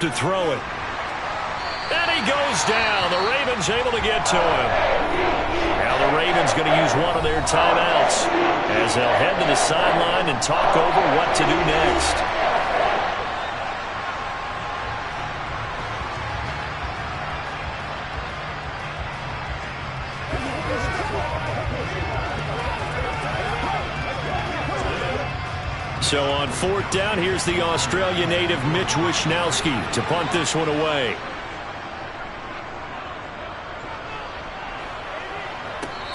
to throw it. And he goes down. The Ravens able to get to him. Now the Ravens going to use one of their timeouts as they'll head to the sideline and talk over what to do next. So on fourth down, here's the Australia native Mitch Wishnowsky to punt this one away.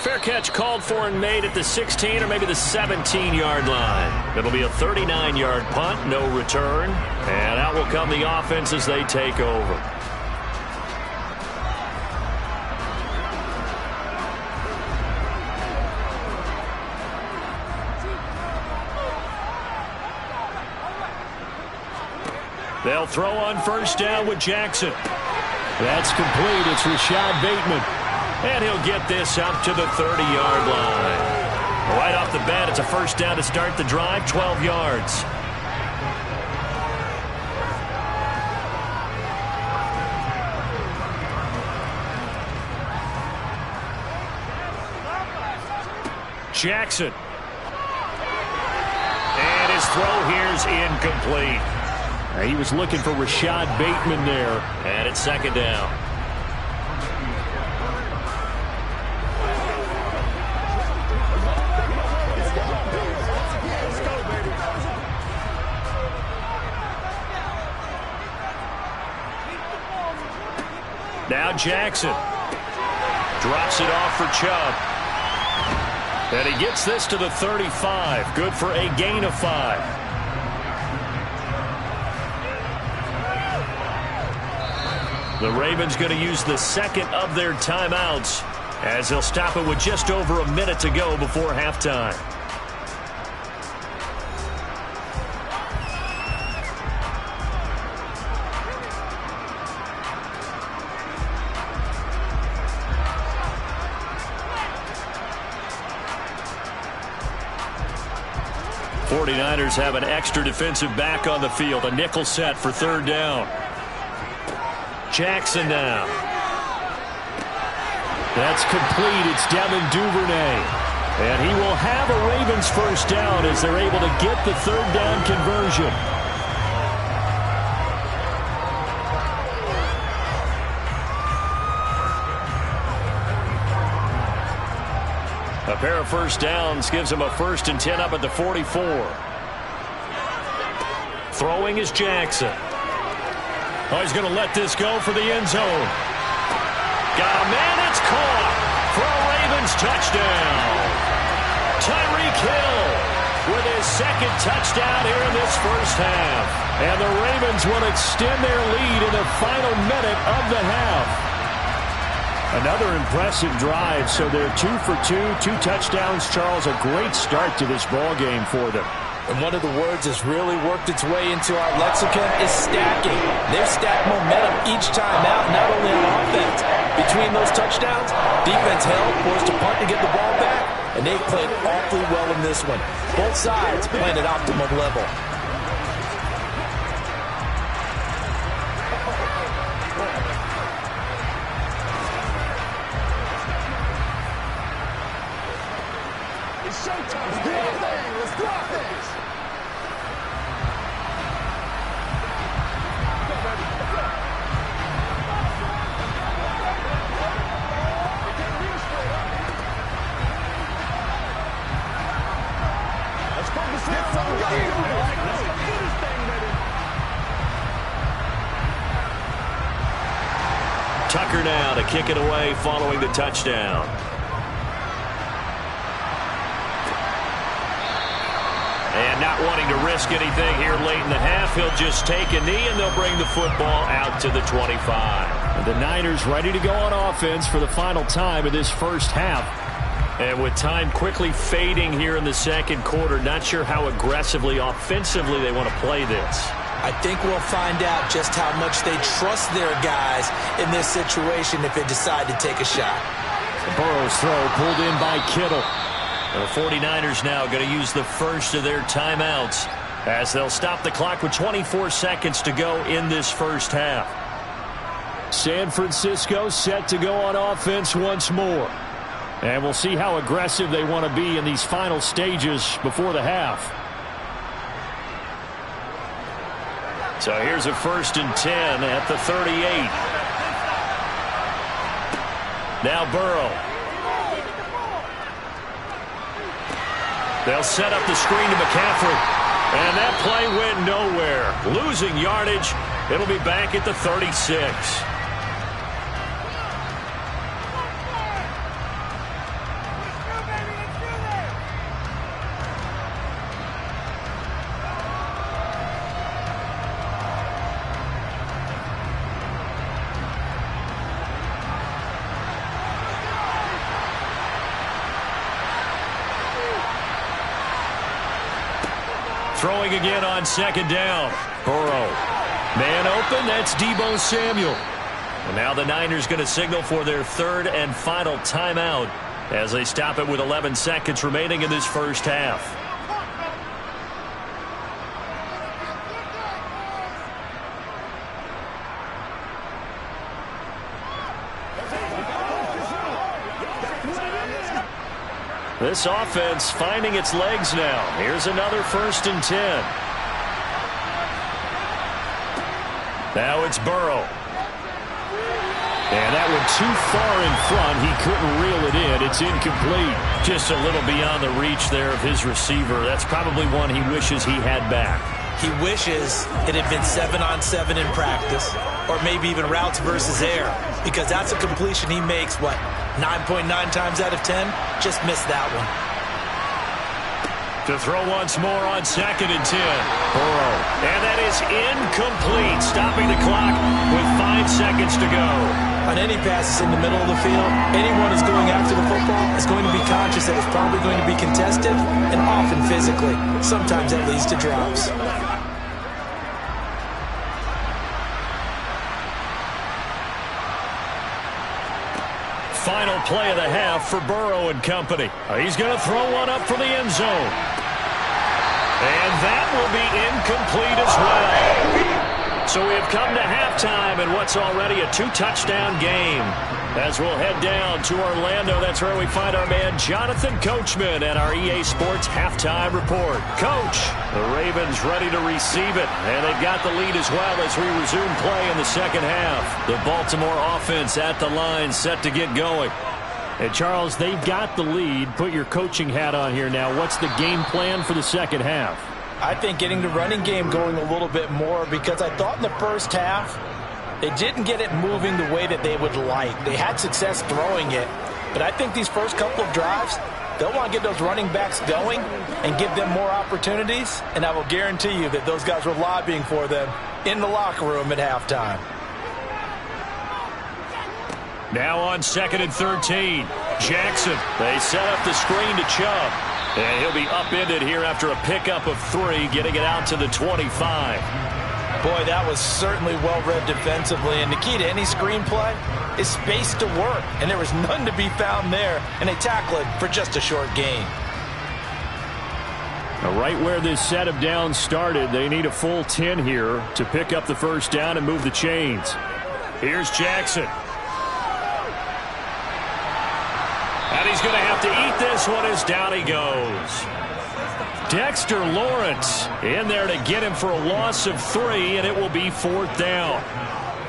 Fair catch called for and made at the 16 or maybe the 17-yard line. It'll be a 39-yard punt, no return. And out will come the offense as they take over. They'll throw on first down with Jackson. That's complete. It's Rashad Bateman. And he'll get this up to the 30-yard line. Right off the bat, it's a first down to start the drive, 12 yards. Jackson. And his throw here's incomplete. He was looking for Rashad Bateman there. And it's second down. Now Jackson drops it off for Chubb. And he gets this to the 35. Good for a gain of 5. The Ravens going to use the second of their timeouts as they'll stop it with just over a minute to go before halftime. '49ers have an extra defensive back on the field, a nickel set for third down. Jackson now. That's complete. It's Devin Duvernay. And he will have a Ravens first down as they're able to get the third down conversion. A pair of first downs gives him a 1st and 10 up at the 44. Throwing is Jackson. Oh, he's going to let this go for the end zone. Got a man, it's caught for a Ravens touchdown. Tyreek Hill with his second touchdown here in this first half. And the Ravens will extend their lead in the final minute of the half. Another impressive drive, so they're 2 for 2, 2 touchdowns. Charles, a great start to this ball game for them. And one of the words that's really worked its way into our lexicon is stacking. They've stacked momentum each time out, not only on offense. Between those touchdowns, defense held, forced a punt to get the ball back, and they played awfully well in this one. Both sides playing at optimum level. It's showtime. Let's do our thing. Let's do our thing. Tucker now to kick it away following the touchdown. And not wanting to risk anything here late in the half, he'll just take a knee and they'll bring the football out to the 25. The Niners ready to go on offense for the final time of this first half. And with time quickly fading here in the second quarter, not sure how aggressively, offensively they want to play this. I think we'll find out just how much they trust their guys in this situation if they decide to take a shot. Burrow's throw pulled in by Kittle. The 49ers now going to use the first of their timeouts as they'll stop the clock with 24 seconds to go in this first half. San Francisco set to go on offense once more. And we'll see how aggressive they want to be in these final stages before the half. So here's a 1st and 10 at the 38. Now Burrow. They'll set up the screen to McCaffrey. And that play went nowhere. Losing yardage. It'll be back at the 36. Throwing again on 2nd down. Burrow. Man open, that's Deebo Samuel. And now the Niners going to signal for their 3rd and final timeout as they stop it with 11 seconds remaining in this first half. This offense finding its legs now. Here's another 1st and 10. Now it's Burrow. And that one too far in front. He couldn't reel it in. It's incomplete. Just a little beyond the reach there of his receiver. That's probably one he wishes he had back. He wishes it had been 7-on-7 in practice, or maybe even routes versus air, because that's a completion he makes, 9.9 times out of 10? Just missed that one. To throw once more on 2nd and 10. Burrow. And that is incomplete, stopping the clock with 5 seconds to go. On any passes in the middle of the field, anyone who's going after the football is going to be conscious that it's probably going to be contested, and often physically. Sometimes that leads to drops. Final play of the half for Burrow and company. He's going to throw one up for the end zone. And that will be incomplete as well. So we have come to halftime in what's already a 2-touchdown game. As we'll head down to Orlando, that's where we find our man Jonathan Coachman at our EA Sports Halftime Report. Coach, the Ravens ready to receive it, and they've got the lead as well as we resume play in the second half. The Baltimore offense at the line, set to get going. And Charles, they've got the lead. Put your coaching hat on here now. What's the game plan for the second half? I think getting the running game going a little bit more, because I thought in the first half they didn't get it moving the way that they would like. They had success throwing it, but I think these first couple of drives, they'll want to get those running backs going and give them more opportunities, and I will guarantee you that those guys were lobbying for them in the locker room at halftime. Now on 2nd and 13, Jackson. They set up the screen to Chubb. And he'll be upended here after a pickup of 3, getting it out to the 25. Boy, that was certainly well-read defensively. And the key to any screenplay is space to work. And there was none to be found there. And they tackle it for just a short gain. Now, right where this set of downs started, they need a full 10 here to pick up the first down and move the chains. Here's Jackson. And he's going to have to eat this one as down he goes. Dexter Lawrence in there to get him for a loss of 3, and it will be 4th down.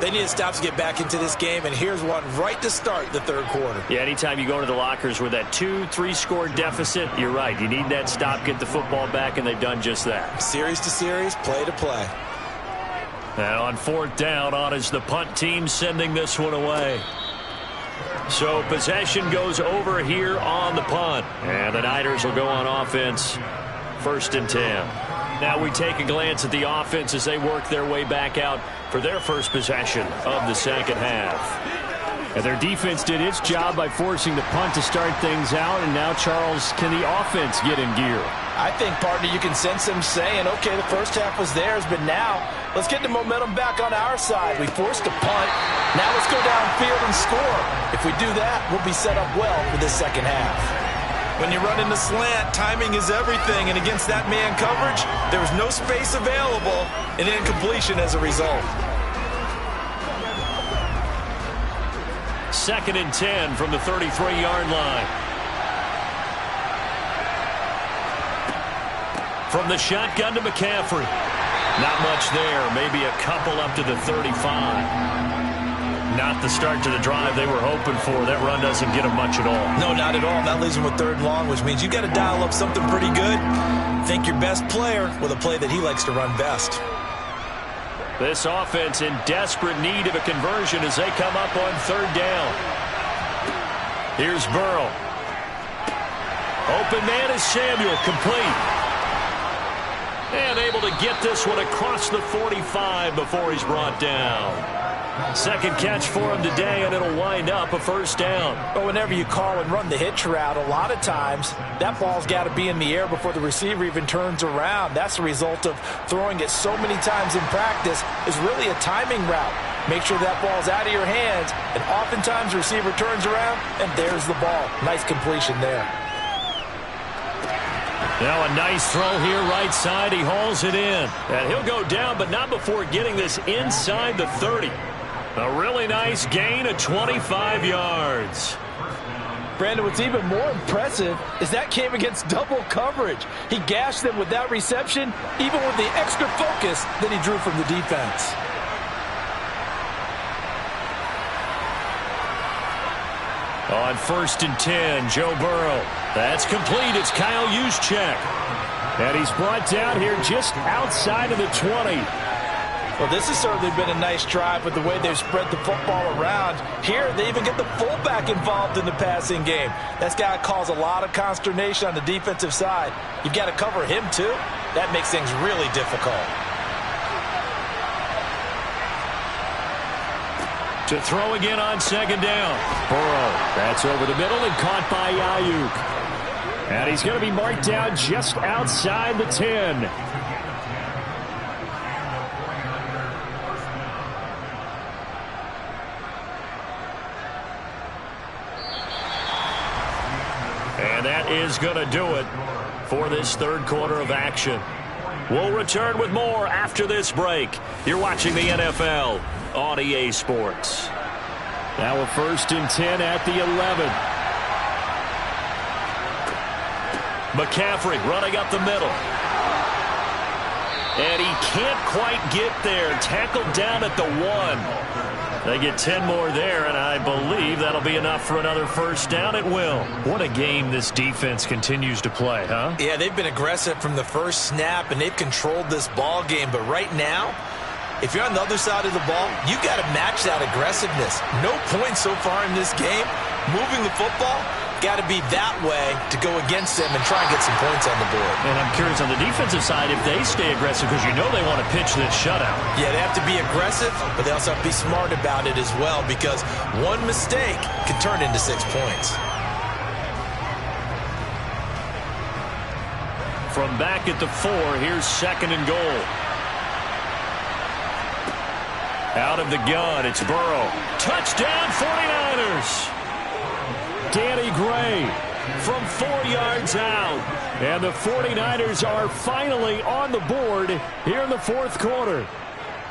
They need to stop to get back into this game, and here's one right to start the third quarter. Yeah, anytime you go to the lockers with that 2-3 score deficit, you're right. You need that stop, get the football back, and they've done just that. Series to series, play to play. And on 4th down, on is the punt team sending this one away. So possession goes over here on the punt. And the Niners will go on offense. 1st and 10. Now we take a glance at the offense as they work their way back out for their first possession of the second half. And their defense did its job by forcing the punt to start things out. And now, Charles, can the offense get in gear? I think, partner, you can sense them saying, okay, the first half was theirs, but now let's get the momentum back on our side. We forced a punt. Now let's go downfield and score. If we do that, we'll be set up well for this second half. When you run in the slant, timing is everything, and against that man coverage, there was no space available, and incompletion as a result. 2nd and 10 from the 33-yard line. From the shotgun to McCaffrey. Not much there. Maybe a couple up to the 35. Not the start to the drive they were hoping for. That run doesn't get them much at all. No, not at all. That leaves them with 3rd and long, which means you got to dial up something pretty good. Think your best player with a play that he likes to run best. This offense in desperate need of a conversion as they come up on 3rd down. Here's Burrow. Open man is Samuel, complete. And able to get this one across the 45 before he's brought down. 2nd catch for him today, and it'll wind up a 1st down. But whenever you call and run the hitch route, a lot of times that ball's got to be in the air before the receiver even turns around. That's the result of throwing it so many times in practice. Is really a timing route. Make sure that ball's out of your hands, and oftentimes the receiver turns around, and there's the ball. Nice completion there. Now a nice throw here right side. He hauls it in. And he'll go down, but not before getting this inside the 30. A really nice gain of 25 yards. Brandon, what's even more impressive is that came against double coverage. He gashed them with that reception, even with the extra focus that he drew from the defense. On 1st and 10, Joe Burrow. That's complete. It's Kyle Juszczyk. And he's brought down here just outside of the 20. Well, this has certainly been a nice drive with the way they've spread the football around. Here, they even get the fullback involved in the passing game. That's got to cause a lot of consternation on the defensive side. You've got to cover him, too. That makes things really difficult. To throw again on 2nd down. Burrow, that's over the middle and caught by Ayuk. And he's going to be marked down just outside the 10. And that is going to do it for this 3rd quarter of action. We'll return with more after this break. You're watching the NFL on EA Sports. Now a 1st and 10 at the 11. McCaffrey running up the middle. And he can't quite get there. Tackled down at the 1. They get 10 more there, and I believe that'll be enough for another 1st down. It will. What a game this defense continues to play, huh? Yeah, they've been aggressive from the first snap, and they've controlled this ball game. But right now, if you're on the other side of the ball, you got to match that aggressiveness. No points so far in this game. Moving the football, got to be that way to go against them and try and get some points on the board. And I'm curious on the defensive side if they stay aggressive, because you know they want to pitch this shutout. Yeah, they have to be aggressive, but they also have to be smart about it as well, because one mistake can turn into 6 points. From back at the 4, here's 2nd and goal. Out of the gun, it's Burrow. Touchdown, 49ers! Danny Gray from 4 yards out. And the 49ers are finally on the board here in the 4th quarter.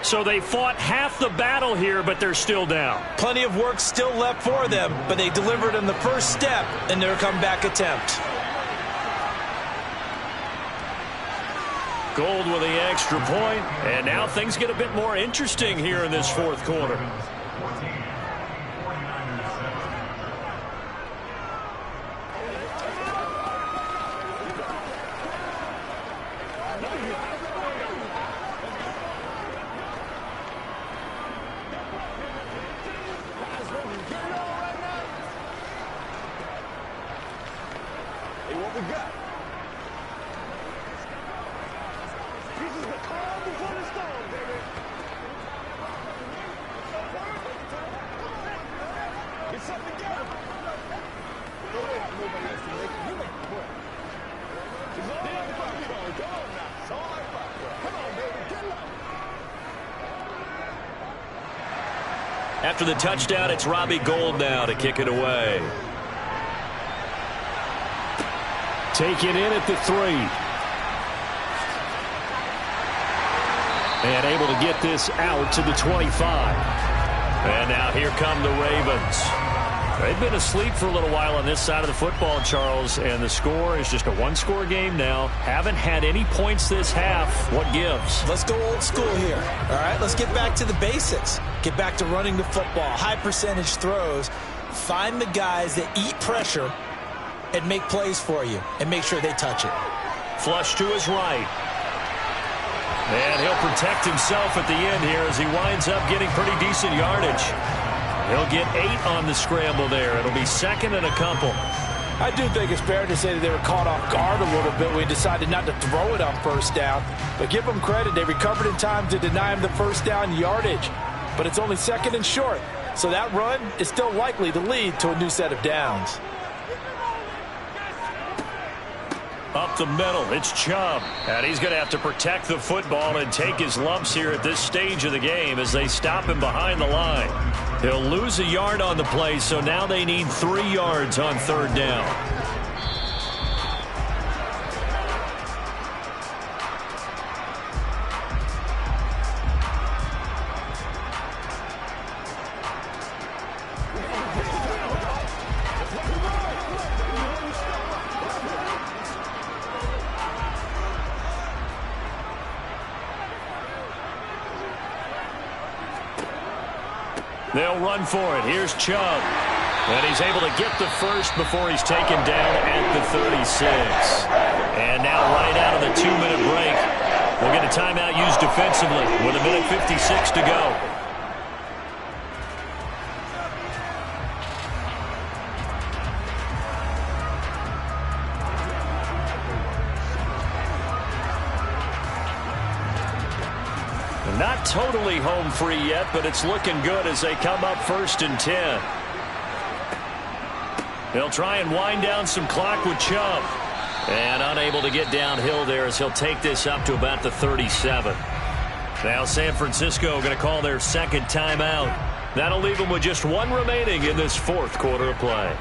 So they fought half the battle here, but they're still down. Plenty of work still left for them, but they delivered on the first step in their comeback attempt. Gold with the extra point, and now things get a bit more interesting here in this 4th quarter. After the touchdown, it's Robbie Gould now to kick it away. Taken in at the 3. And able to get this out to the 25. And now here come the Ravens. They've been asleep for a little while on this side of the football, Charles, and the score is just a one-score game now. Haven't had any points this half. What gives? Let's go old school here. All right, let's get back to the basics. Get back to running the football, high percentage throws. Find the guys that eat pressure and make plays for you and make sure they touch it. Flush to his right. And he'll protect himself at the end here as he winds up getting pretty decent yardage. He'll get 8 on the scramble there. It'll be second and a couple. I do think it's fair to say that they were caught off guard a little bit when we decided not to throw it on first down. But give them credit. They recovered in time to deny him the first down yardage. But it's only second and short. So that run is still likely to lead to a new set of downs. Up the middle, it's Chubb. And he's going to have to protect the football and take his lumps here at this stage of the game as they stop him behind the line. He'll lose a yard on the play, so now they need 3 yards on third down. They'll run for it. Here's Chubb. And he's able to get the first before he's taken down at the 36. And now right out of the 2-minute break, we'll get a timeout used defensively with 1:56 to go. Not totally home free yet, but it's looking good as they come up 1st and 10. They'll try and wind down some clock with Chubb. And unable to get downhill there as he'll take this up to about the 37. Now San Francisco going to call their second timeout. That'll leave them with just 1 remaining in this 4th quarter of play.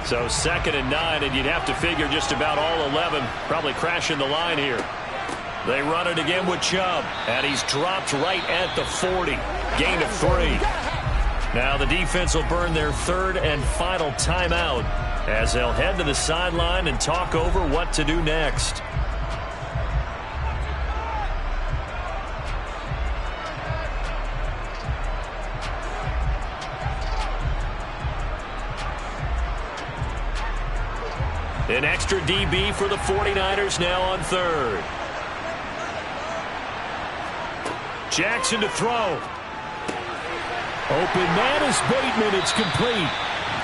So 2nd and 9, and you'd have to figure just about all 11 probably crashing the line here. They run it again with Chubb, and he's dropped right at the 40. Gain of 3. Now the defense will burn their 3rd and final timeout as they'll head to the sideline and talk over what to do next. An extra DB for the 49ers now on 3rd. Jackson to throw. Open man is Bateman. It's complete.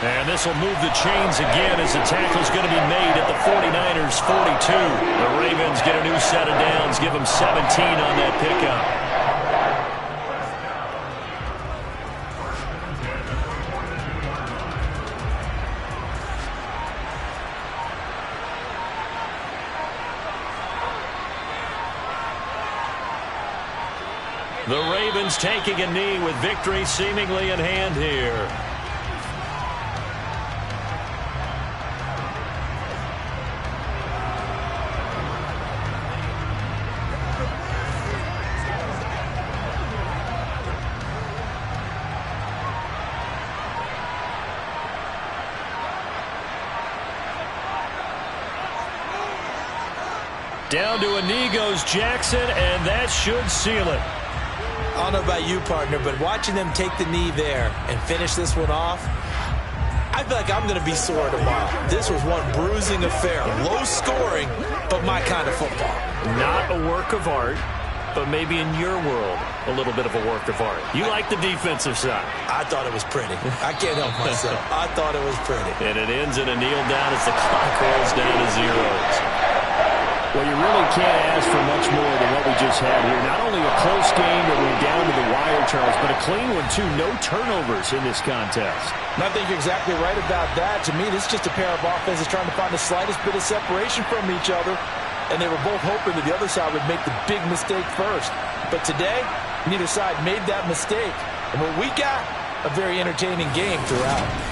And this will move the chains again as the tackle is going to be made at the 49ers 42. The Ravens get a new set of downs. Give them 17 on that pickup. The Ravens taking a knee with victory seemingly in hand here. Down to a knee goes Jackson, and that should seal it. I don't know about you, partner, but watching them take the knee there and finish this one off, I feel like I'm going to be sore tomorrow. This was one bruising affair. Low scoring, but my kind of football. Not a work of art, but maybe in your world, a little bit of a work of art. You like the defensive side. I thought it was pretty. I can't help myself. I thought it was pretty. And it ends in a kneel down as the clock rolls down to zeros. Well, you really can't ask for much more than what we just had here. Not only a close game that went down to the wire, Charles, but a clean one, too. No turnovers in this contest. And I think you're exactly right about that. To me, this is just a pair of offenses trying to find the slightest bit of separation from each other. and they were both hoping that the other side would make the big mistake first. But today, neither side made that mistake. And what we got, a very entertaining game throughout.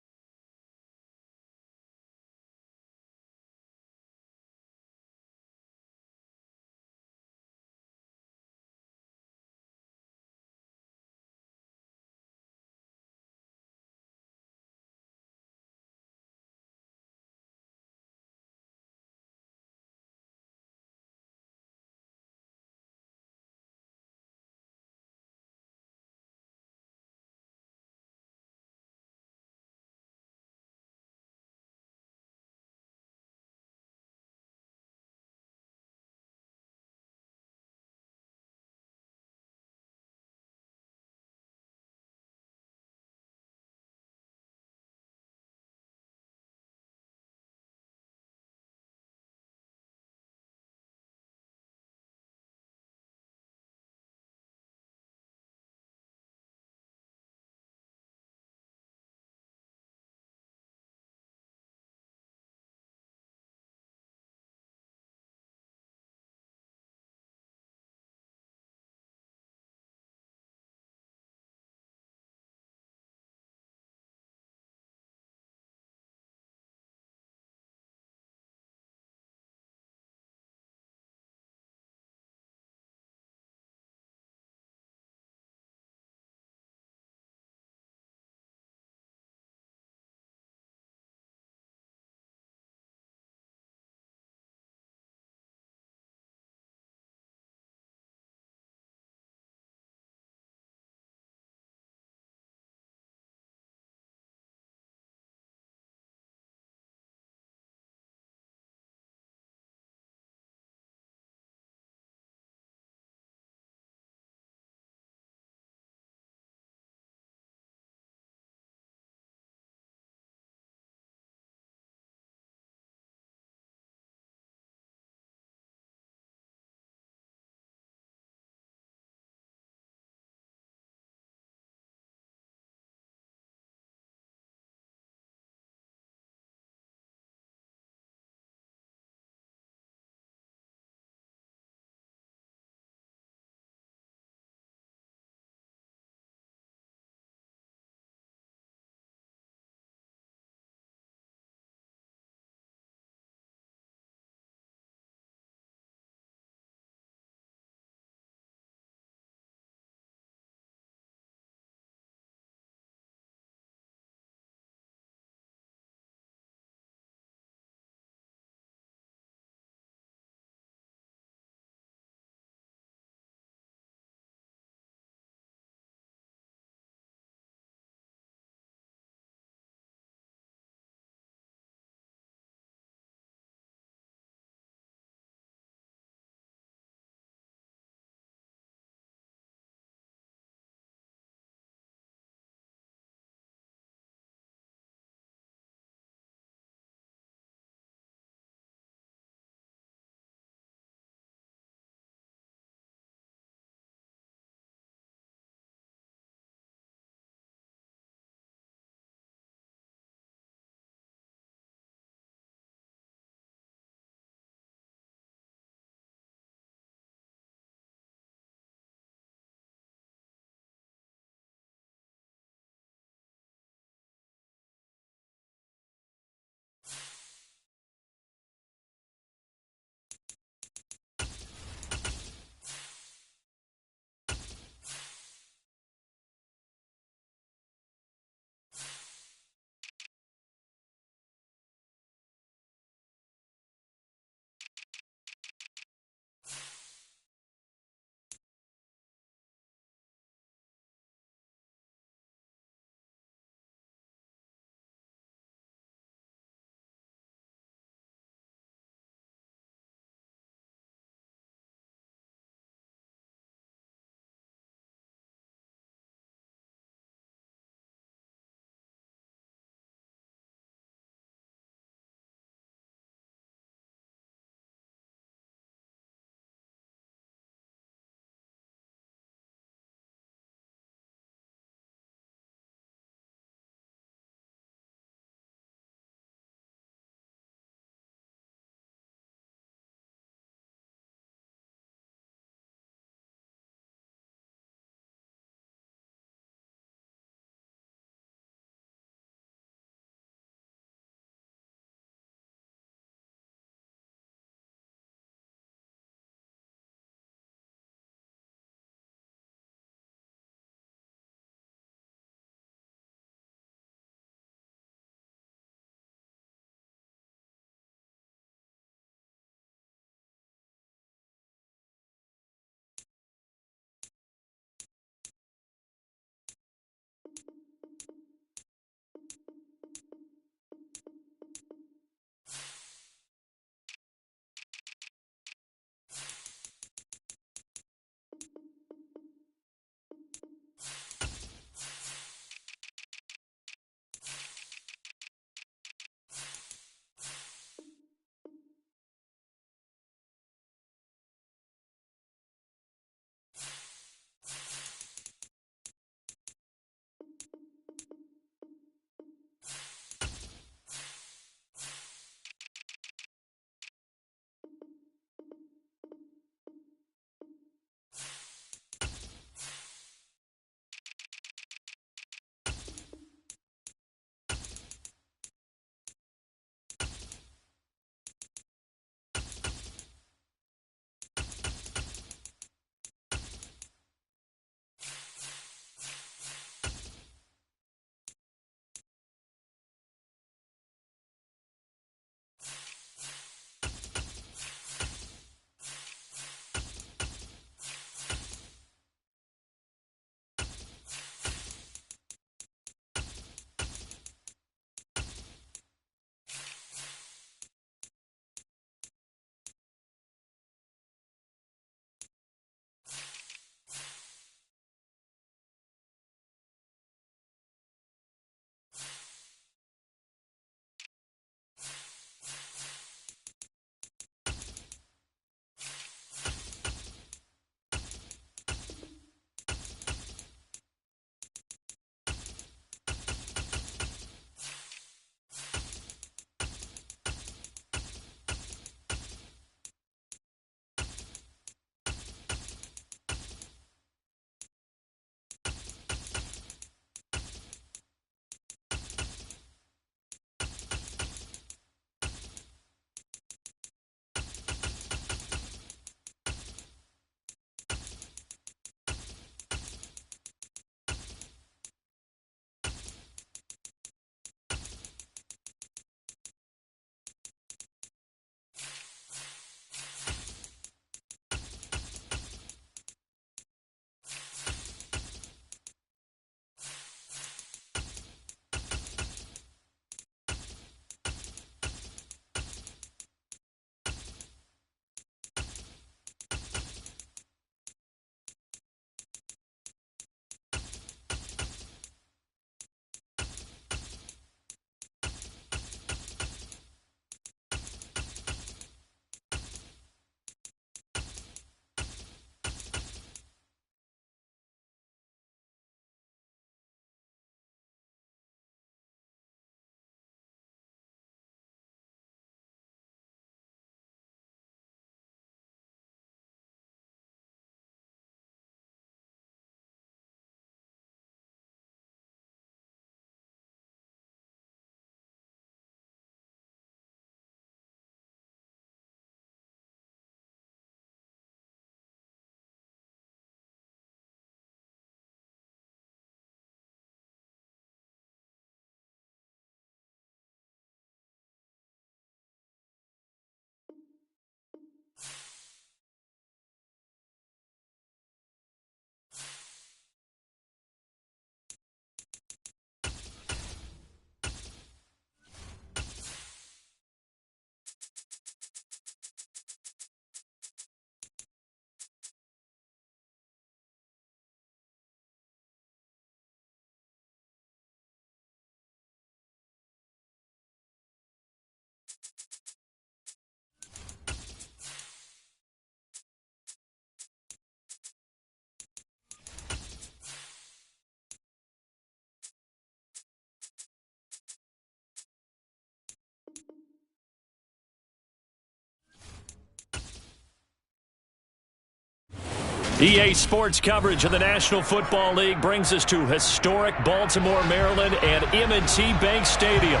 EA Sports coverage of the National Football League brings us to historic Baltimore, Maryland and M&T Bank Stadium.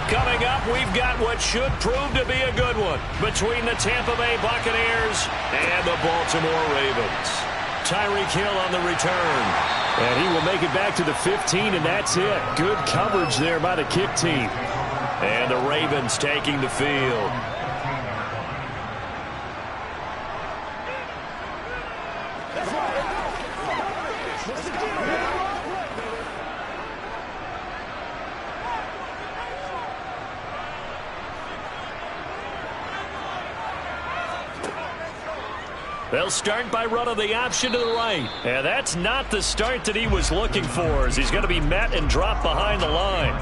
Coming up, we've got what should prove to be a good one between the Tampa Bay Buccaneers and the Baltimore Ravens. Tyreek Hill on the return. And he will make it back to the 15, and that's it. Good coverage there by the kick team. And the Ravens taking the field. They'll start by running the option to the right. And that's not the start that he was looking for, as he's going to be met and dropped behind the line.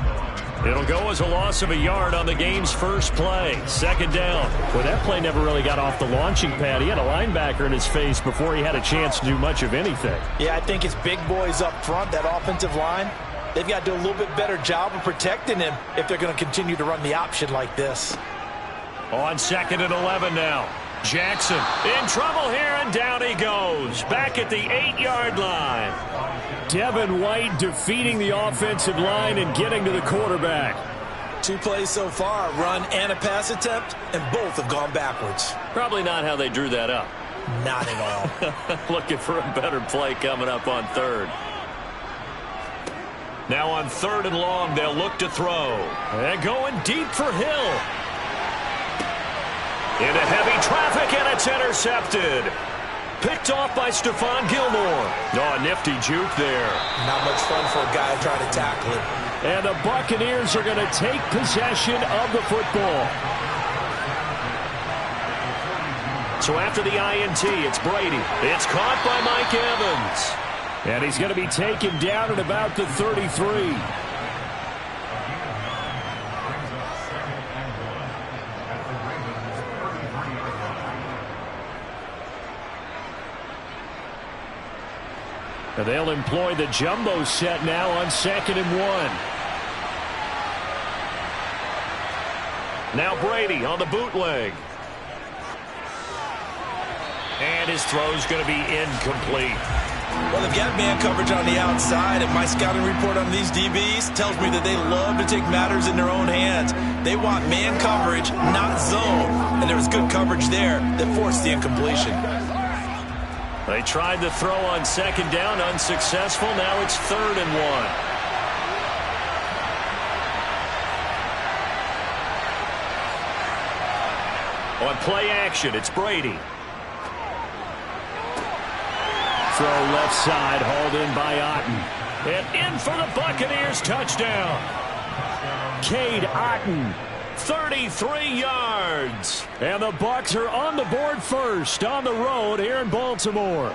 It'll go as a loss of a yard on the game's first play. Second down. Well, that play never really got off the launching pad. He had a linebacker in his face before he had a chance to do much of anything. Yeah, I think it's big boys up front, that offensive line. They've got to do a little bit better job of protecting him if they're going to continue to run the option like this. On 2nd and 11 now. Jackson in trouble here, and down he goes. Back at the 8-yard line. Devin White defeating the offensive line and getting to the quarterback. 2 plays so far, run and a pass attempt, and both have gone backwards. Probably not how they drew that up. Not at all. Looking for a better play coming up on 3rd. Now on 3rd and long, they'll look to throw. And going deep for Hill. Into heavy traffic, and it's intercepted. Picked off by Stephon Gilmore. Oh, a nifty juke there. Not much fun for a guy trying to tackle it. And the Buccaneers are going to take possession of the football. So after the INT, it's Brady. It's caught by Mike Evans. And he's going to be taken down at about the 33. And they'll employ the jumbo set now on 2nd and 1. Now Brady on the bootleg. And his throw's going to be incomplete. Well, they've got man coverage on the outside, and my scouting report on these DBs tells me that they love to take matters in their own hands. They want man coverage, not zone. And there was good coverage there that forced the incompletion. They tried to throw on 2nd down, unsuccessful. Now it's 3rd and 1. On play action, it's Brady. Throw left side, hauled in by Otten. And in for the Buccaneers, touchdown. Cade Otten, 33 yards. And the Bucs are on the board first on the road here in Baltimore.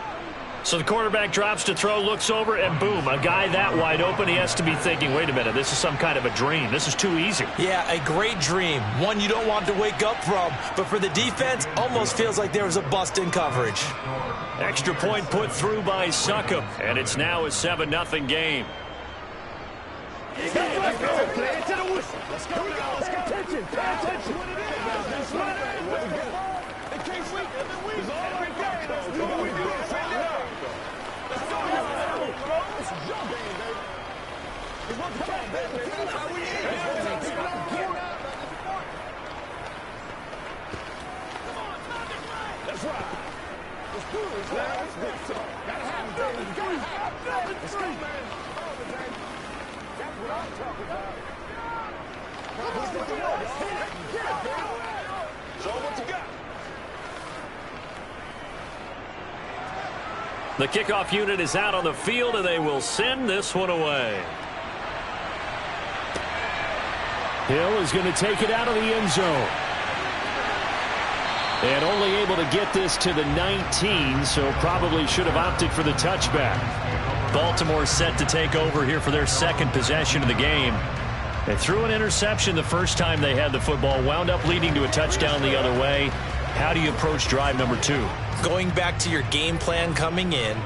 So the quarterback drops to throw, looks over, and boom, a guy that wide open, he has to be thinking, wait a minute, this is some kind of a dream. This is too easy. Yeah, a great dream. One you don't want to wake up from. But for the defense, almost feels like there was a bust in coverage. Extra point put through by Succop, and it's now a 7-0 game. Let's go. Play it to the whistle. Let's go. Let's get attention. Pay attention. That's what it is. In case we it's all right there. That's what we do. Let's go. Let's jump, baby. It's what the cat, baby. That's how we eat. That's right. Let's do it. Let's go. Gotta have it, baby. Let's go. Let's go, man. That's what I'm talking about. Show what you got. The kickoff unit is out on the field, and they will send this one away. Hill is going to take it out of the end zone. And only able to get this to the 19, so probably should have opted for the touchback. Baltimore set to take over here for their 2nd possession of the game. They threw an interception the first time they had the football, wound up leading to a touchdown the other way. How do you approach drive number 2? Going back to your game plan coming in,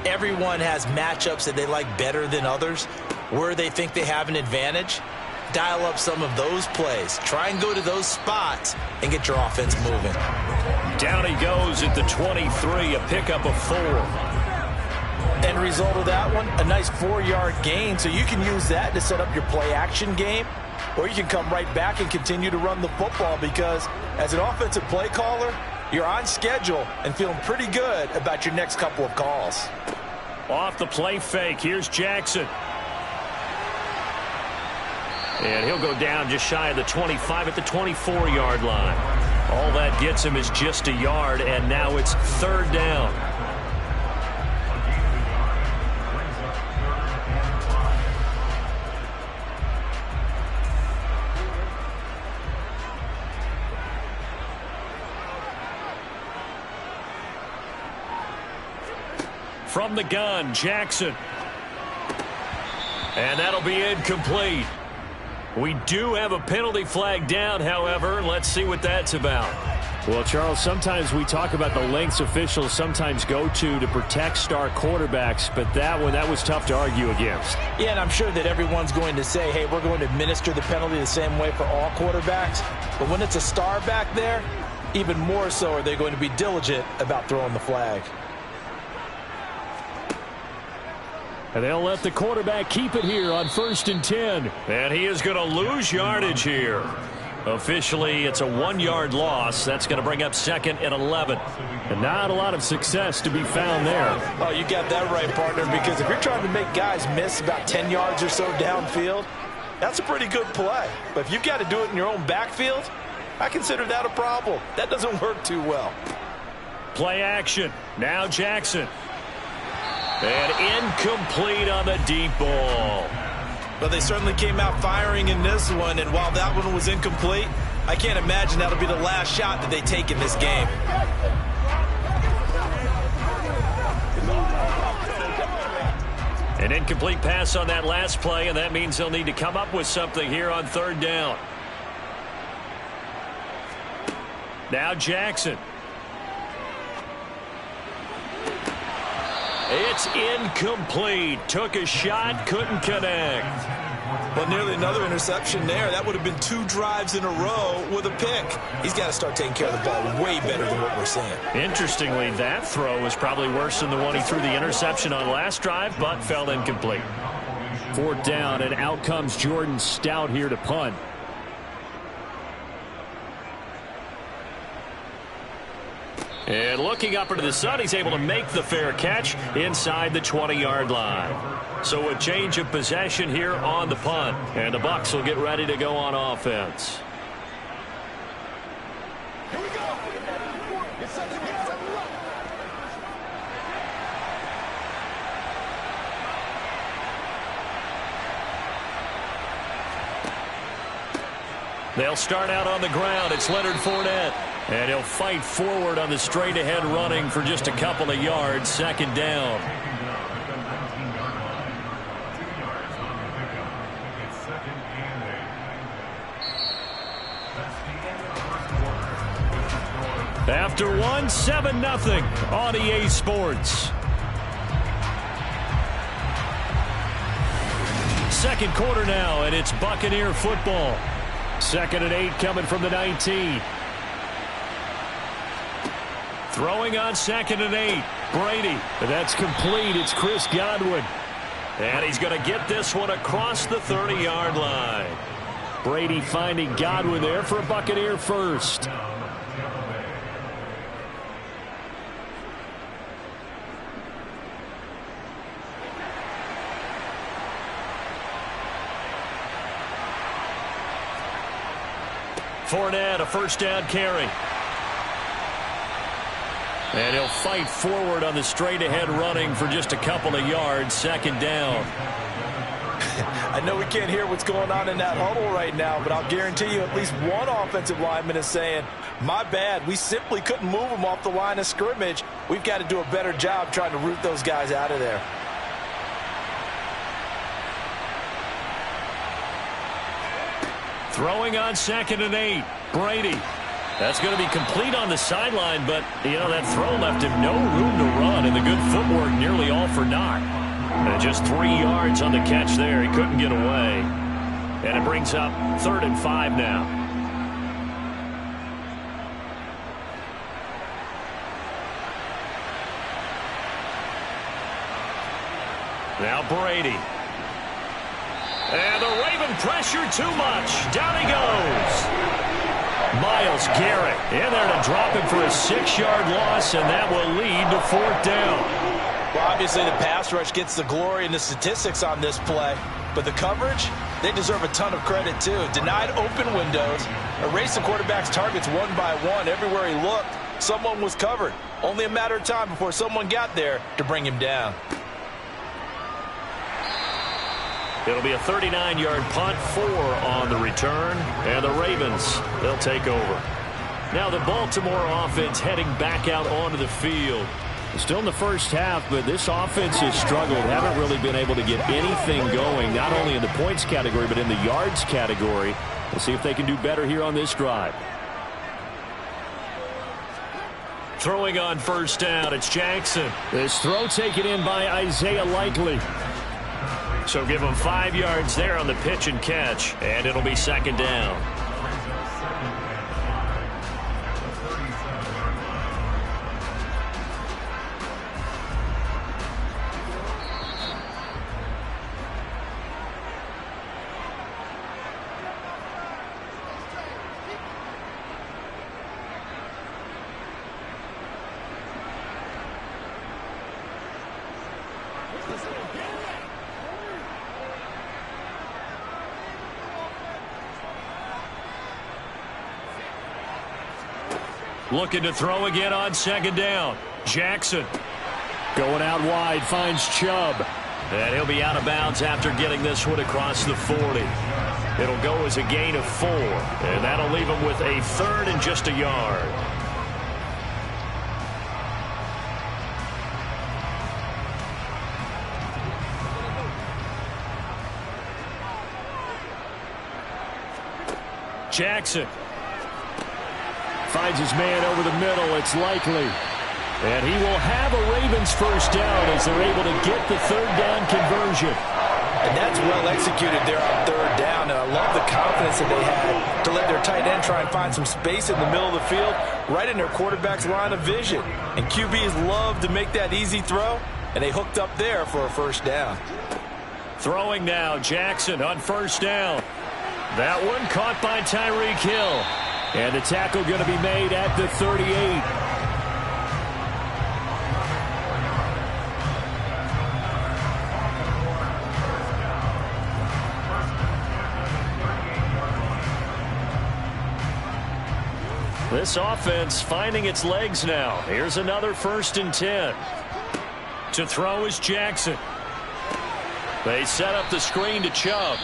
everyone has matchups that they like better than others. Where they think they have an advantage, dial up some of those plays. Try and go to those spots and get your offense moving. Down he goes at the 23, a pickup of 4. End result of that one, a nice 4-yard gain. So you can use that to set up your play-action game, or you can come right back and continue to run the football because as an offensive play caller, you're on schedule and feeling pretty good about your next couple of calls. Off the play fake, here's Jackson. And he'll go down just shy of the 25 at the 24-yard line. All that gets him is just a yard, and now it's 3rd down. From the gun, Jackson. And that'll be incomplete. We do have a penalty flag down, however. Let's see what that's about. Well, Charles, sometimes we talk about the lengths officials sometimes go to protect star quarterbacks, but that was tough to argue against. Yeah, and I'm sure that everyone's going to say, hey, we're going to administer the penalty the same way for all quarterbacks. But when it's a star back there, even more so are they going to be diligent about throwing the flag. And they'll let the quarterback keep it here on 1st and 10. And he is going to lose yardage here. Officially, it's a 1-yard loss. That's going to bring up 2nd and 11. And not a lot of success to be found there. Oh, you got that right, partner, because if you're trying to make guys miss about 10 yards or so downfield, that's a pretty good play. But if you've got to do it in your own backfield, I consider that a problem. That doesn't work too well. Play action. Now Jackson. And incomplete on the deep ball. But they certainly came out firing in this one, and while that one was incomplete, I can't imagine that'll be the last shot that they take in this game. An incomplete pass on that last play, and that means they'll need to come up with something here on 3rd down. Now Jackson. It's incomplete. Took a shot, couldn't connect. Well, nearly another interception there. That would have been 2 drives in a row with a pick. He's got to start taking care of the ball way better than what we're seeing. Interestingly, that throw was probably worse than the one he threw the interception on last drive, but fell incomplete. 4th down, and out comes Jordan Stout here to punt. And looking up into the sun, he's able to make the fair catch inside the 20-yard line. So a change of possession here on the punt. And the Bucs will get ready to go on offense. Here we go. It's set to get set to rock. They'll start out on the ground. It's Leonard Fournette. And he'll fight forward on the straight-ahead running for just a couple of yards. 2nd down. After 1, 7-0 on EA Sports. 2nd quarter now, and it's Buccaneer football. 2nd and 8 coming from the 19. Throwing on 2nd and 8. Brady. That's complete. It's Chris Godwin. And he's going to get this one across the 30-yard line. Brady finding Godwin there for a Buccaneer first. Fournette, a 1st down carry. And he'll fight forward on the straight-ahead running for just a couple of yards. 2nd down. I know we can't hear what's going on in that huddle right now, but I'll guarantee you at least one offensive lineman is saying, my bad, we simply couldn't move them off the line of scrimmage. We've got to do a better job trying to root those guys out of there. Throwing on 2nd and 8. Brady. That's going to be complete on the sideline, but, that throw left him no room to run, and the good footwork nearly all for naught. And just 3 yards on the catch there. He couldn't get away. And it brings up 3rd and 5 now. Now Brady. And the Raven pressure too much. Down he goes. Myles Garrett in there to drop him for a 6-yard loss, and that will lead to 4th down. Well, obviously the pass rush gets the glory and the statistics on this play, but the coverage, they deserve a ton of credit too. Denied open windows, erased the quarterback's targets one by one. Everywhere he looked, someone was covered. Only a matter of time before someone got there to bring him down. It'll be a 39-yard punt, 4 on the return, and the Ravens, they'll take over. Now the Baltimore offense heading back out onto the field. Still in the first half, but this offense has struggled. Haven't really been able to get anything going, not only in the points category, but in the yards category. We'll see if they can do better here on this drive. Throwing on 1st down, it's Jackson. This throw taken in by Isaiah Likely. So give him 5 yards there on the pitch and catch, and it'll be 2nd down. Looking to throw again on 2nd down. Jackson going out wide, finds Chubb. And he'll be out of bounds after getting this one across the 40. It'll go as a gain of 4. And that'll leave him with a 3rd and just a yard. Jackson finds his man over the middle. It's Likely. And he will have a Ravens 1st down as they're able to get the 3rd down conversion. And that's well executed there on 3rd down. And I love the confidence that they had to let their tight end try and find some space in the middle of the field, right in their quarterback's line of vision. And QBs love to make that easy throw, and they hooked up there for a 1st down. Throwing now, Jackson on 1st down. That one caught by Tyreek Hill. And the tackle going to be made at the 38. This offense finding its legs now. Here's another 1st and 10. To throw is Jackson. They set up the screen to Chubb.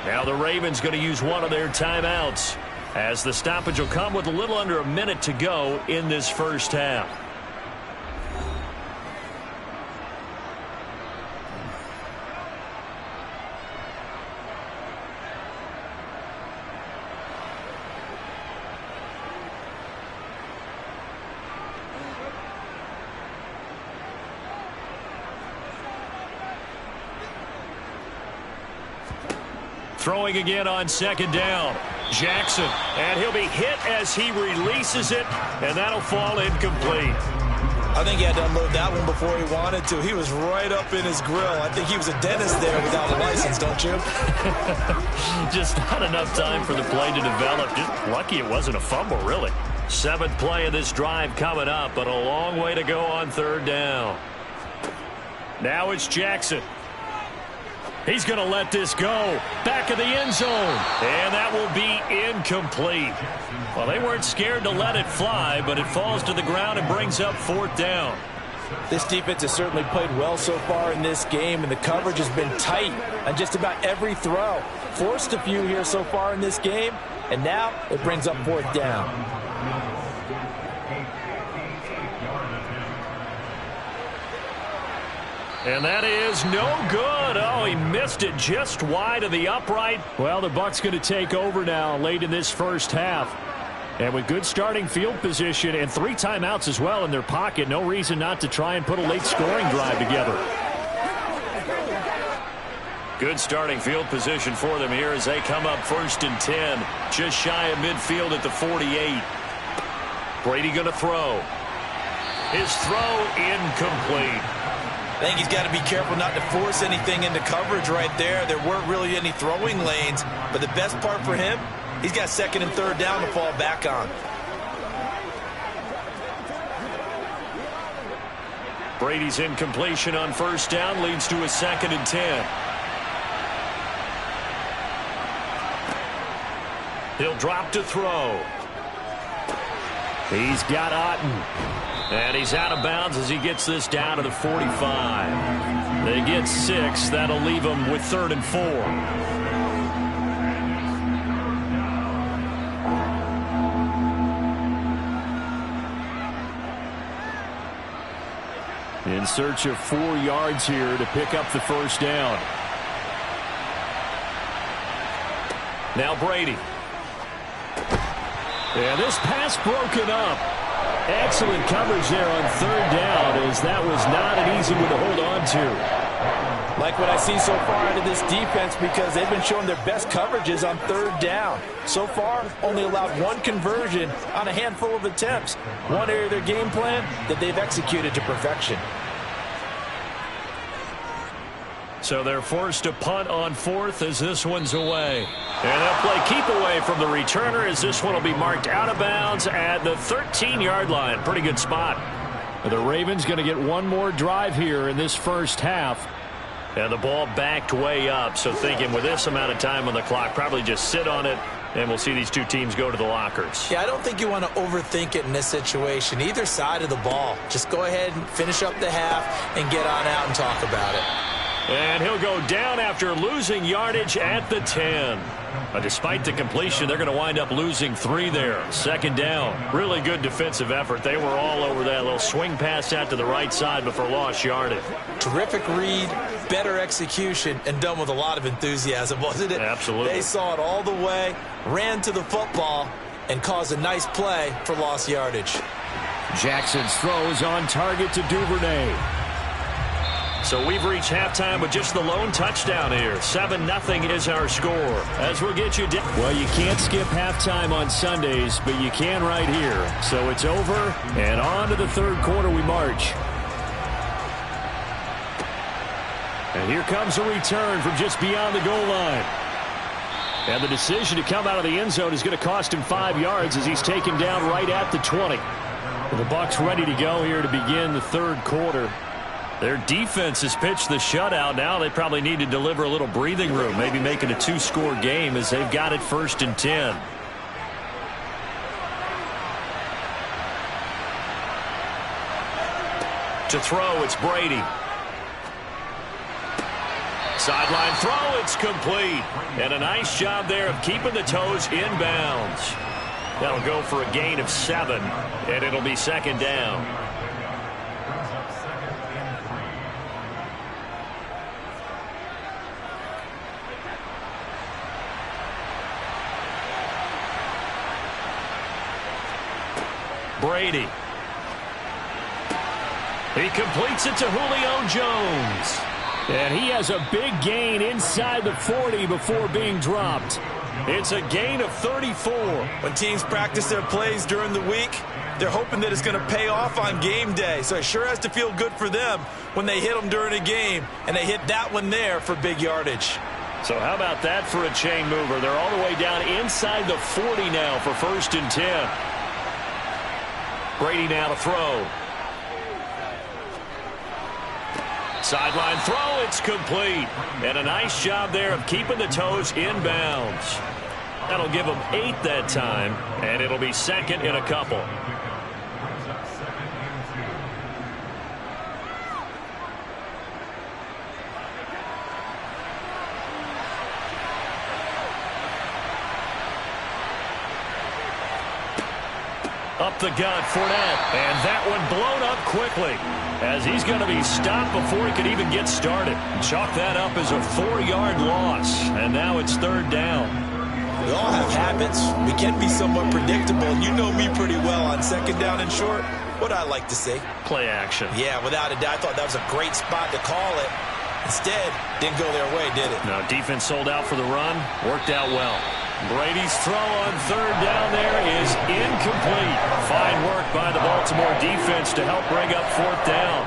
Now the Ravens going to use one of their timeouts, as the stoppage will come with a little under a minute to go in this 1st half. Throwing again on 2nd down. Jackson, and he'll be hit as he releases it, and that'll fall incomplete. I think he had to unload that one before he wanted to. He was right up in his grill. I think he was a dentist there without a license, don't you? Just not enough time for the play to develop. Just lucky it wasn't a fumble, really. 7th play of this drive coming up, but a long way to go on 3rd down. Now it's Jackson. He's going to let this go. Back of the end zone. And that will be incomplete. Well, they weren't scared to let it fly, but it falls to the ground and brings up 4th down. This defense has certainly played well so far in this game, and the coverage has been tight on just about every throw. Forced a few here so far in this game, and now it brings up 4th down. And that is no good. Oh, he missed it just wide of the upright. Well, the Bucs going to take over now late in this 1st half. And with good starting field position and 3 timeouts as well in their pocket, no reason not to try and put a late scoring drive together. Good starting field position for them here as they come up 1st and 10. Just shy of midfield at the 48. Brady going to throw. His throw incomplete. I think he's got to be careful not to force anything into coverage right there. There weren't really any throwing lanes, but the best part for him, he's got second and third down to fall back on. Brady's incompletion on first down leads to a 2nd and 10. He'll drop to throw. He's got Otten. And he's out of bounds as he gets this down to the 45. They get 6. That'll leave them with 3rd and 4. In search of 4 yards here to pick up the first down. Now Brady. And this pass broken up. Excellent coverage there on 3rd down, as that was not an easy one to hold on to. Like what I see so far out of this defense, because they've been showing their best coverages on 3rd down. So far, only allowed 1 conversion on a handful of attempts. One area of their game plan that they've executed to perfection. So they're forced to punt on 4th as this one's away. And they'll play keep away from the returner as this one will be marked out of bounds at the 13-yard line. Pretty good spot. The Ravens going to get one more drive here in this first half. And the ball backed way up. So thinking with this amount of time on the clock, probably just sit on it, and we'll see these two teams go to the lockers. Yeah, I don't think you want to overthink it in this situation. Either side of the ball. Just go ahead and finish up the half and get on out and talk about it. And he'll go down after losing yardage at the 10. Despite the completion, they're going to wind up losing 3 there. 2nd down. Really good defensive effort. They were all over that little swing pass out to the right side before lost yardage. Terrific read, better execution, and done with a lot of enthusiasm, wasn't it? Absolutely. They saw it all the way, ran to the football, and caused a nice play for lost yardage. Jackson's throw is on target to Duvernay. So we've reached halftime with just the lone touchdown here. 7-0 is our score. As we'll get you down. Well, you can't skip halftime on Sundays, but you can right here. So it's over, and on to the 3rd quarter we march. And here comes a return from just beyond the goal line. And the decision to come out of the end zone is going to cost him 5 yards as he's taken down right at the 20. Well, the Bucs ready to go here to begin the 3rd quarter. Their defense has pitched the shutout. Now they probably need to deliver a little breathing room, maybe make it a 2-score game as they've got it 1st and 10. To throw, it's Brady. Sideline throw, it's complete. And a nice job there of keeping the toes inbounds. That'll go for a gain of 7, and it'll be 2nd down. Brady. He completes it to Julio Jones. And he has a big gain inside the 40 before being dropped. It's a gain of 34. When teams practice their plays during the week, they're hoping that it's going to pay off on game day. So it sure has to feel good for them when they hit them during a game, and they hit that one there for big yardage. So how about that for a chain mover? They're all the way down inside the 40 now for 1st and 10. Brady now to throw. Sideline throw, it's complete. And a nice job there of keeping the toes inbounds. That'll give them 8 that time, and it'll be 2nd in a couple. Up the gut, Fournette, and that one blown up quickly as he's going to be stopped before he could even get started. Chalk that up as a 4-yard loss, and now it's 3rd down. We all have habits. We can be somewhat predictable. You know me pretty well on 2nd down and short. What I like to say? Play action. Yeah, without a doubt. I thought that was a great spot to call it. Instead, didn't go their way, did it? No, defense sold out for the run. Worked out well. Brady's throw on 3rd down there is incomplete. Fine work by the Baltimore defense to help bring up 4th down.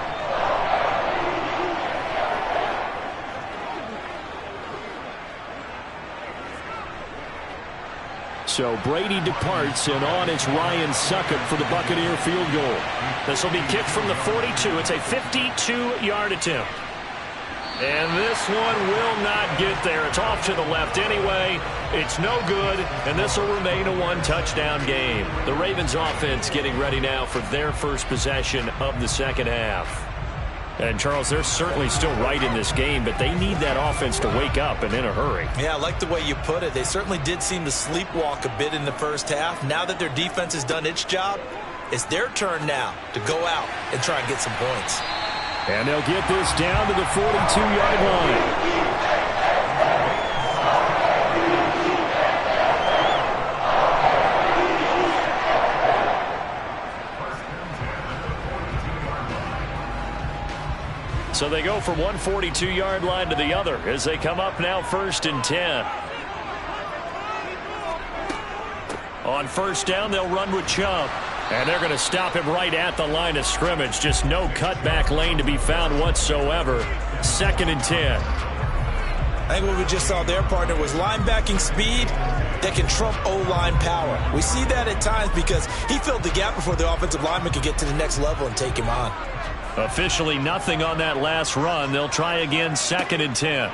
So Brady departs, and on it's Ryan Succop for the Buccaneer field goal. This will be kicked from the 42. It's a 52-yard attempt. And this one will not get there. It's off to the left anyway. It's no good, and this will remain a one-touchdown game. The Ravens offense getting ready now for their first possession of the second half. And, Charles, they're certainly still right in this game, but they need that offense to wake up and in a hurry. Yeah, I like the way you put it. They certainly did seem to sleepwalk a bit in the first half. Now that their defense has done its job, it's their turn now to go out and try and get some points. And they'll get this down to the 42-yard line. So they go from one 42-yard line to the other as they come up now 1st and 10. On first down, they'll run with Chubb. And they're going to stop him right at the line of scrimmage. Just no cutback lane to be found whatsoever. 2nd and 10. I think what we just saw there, partner, was linebacking speed that can trump O-line power. We see that at times because he filled the gap before the offensive lineman could get to the next level and take him on. Officially nothing on that last run. They'll try again 2nd and 10.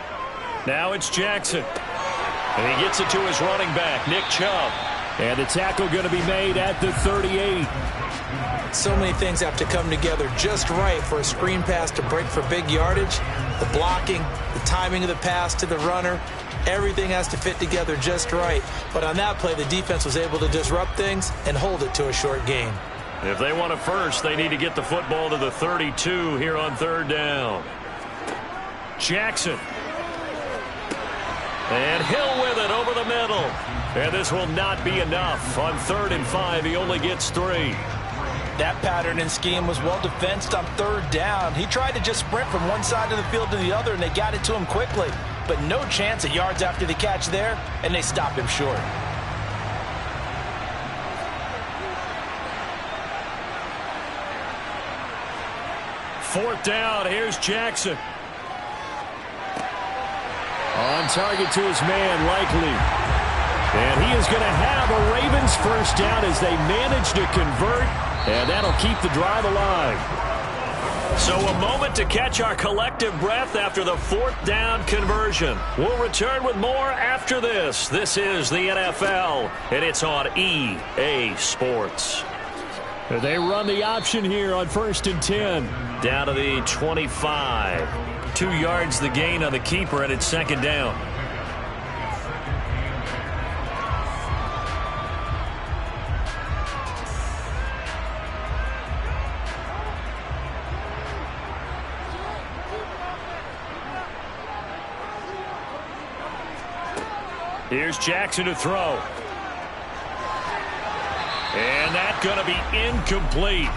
Now it's Jackson. And he gets it to his running back, Nick Chubb. And the tackle going to be made at the 38. So many things have to come together just right for a screen pass to break for big yardage. The blocking, the timing of the pass to the runner, everything has to fit together just right. But on that play, the defense was able to disrupt things and hold it to a short gain. If they want a first, they need to get the football to the 32 here on 3rd down. Jackson. And Hill with it over the middle. And this will not be enough. On 3rd and 5, he only gets 3. That pattern and scheme was well defensed on 3rd down. He tried to just sprint from one side of the field to the other, and they got it to him quickly. But no chance at yards after the catch there, and they stopped him short. Fourth down, here's Jackson. On target to his man, Likely. And he is going to have a Ravens first down as they manage to convert, and that'll keep the drive alive. So a moment to catch our collective breath after the 4th down conversion. We'll return with more after this. This is the NFL, and it's on EA Sports. They run the option here on 1st and 10. Down to the 25. 2 yards the gain on the keeper, and it's 2nd down. Here's Jackson to throw. And that's going to be incomplete.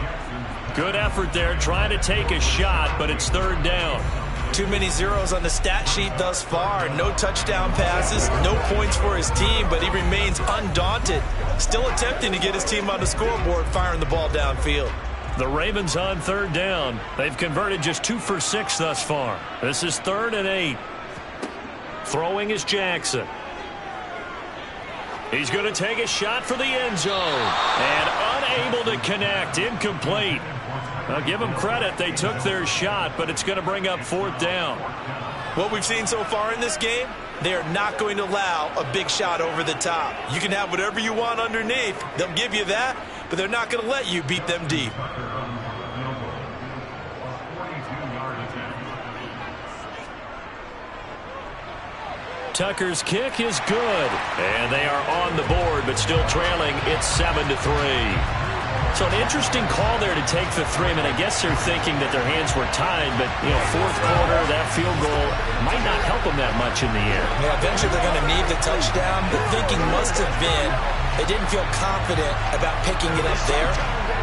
Good effort there trying to take a shot, but it's 3rd down. Too many zeros on the stat sheet thus far. No touchdown passes, no points for his team, but he remains undaunted. Still attempting to get his team on the scoreboard, firing the ball downfield. The Ravens on 3rd down. They've converted just 2 for 6 thus far. This is 3rd and 8. Throwing is Jackson. He's going to take a shot for the end zone. And unable to connect. Incomplete. I'll give them credit. They took their shot, but it's going to bring up 4th down. What we've seen so far in this game, they are not going to allow a big shot over the top. You can have whatever you want underneath. They'll give you that, but they're not going to let you beat them deep. Tucker's kick is good. And they are on the board, but still trailing. It's 7-3. So an interesting call there to take the 3. I mean, I guess they're thinking that their hands were tied, but, you know, 4th quarter, that field goal might not help them that much in the end. Yeah, eventually they're going to need the touchdown. The thinking must have been they didn't feel confident about picking it up there,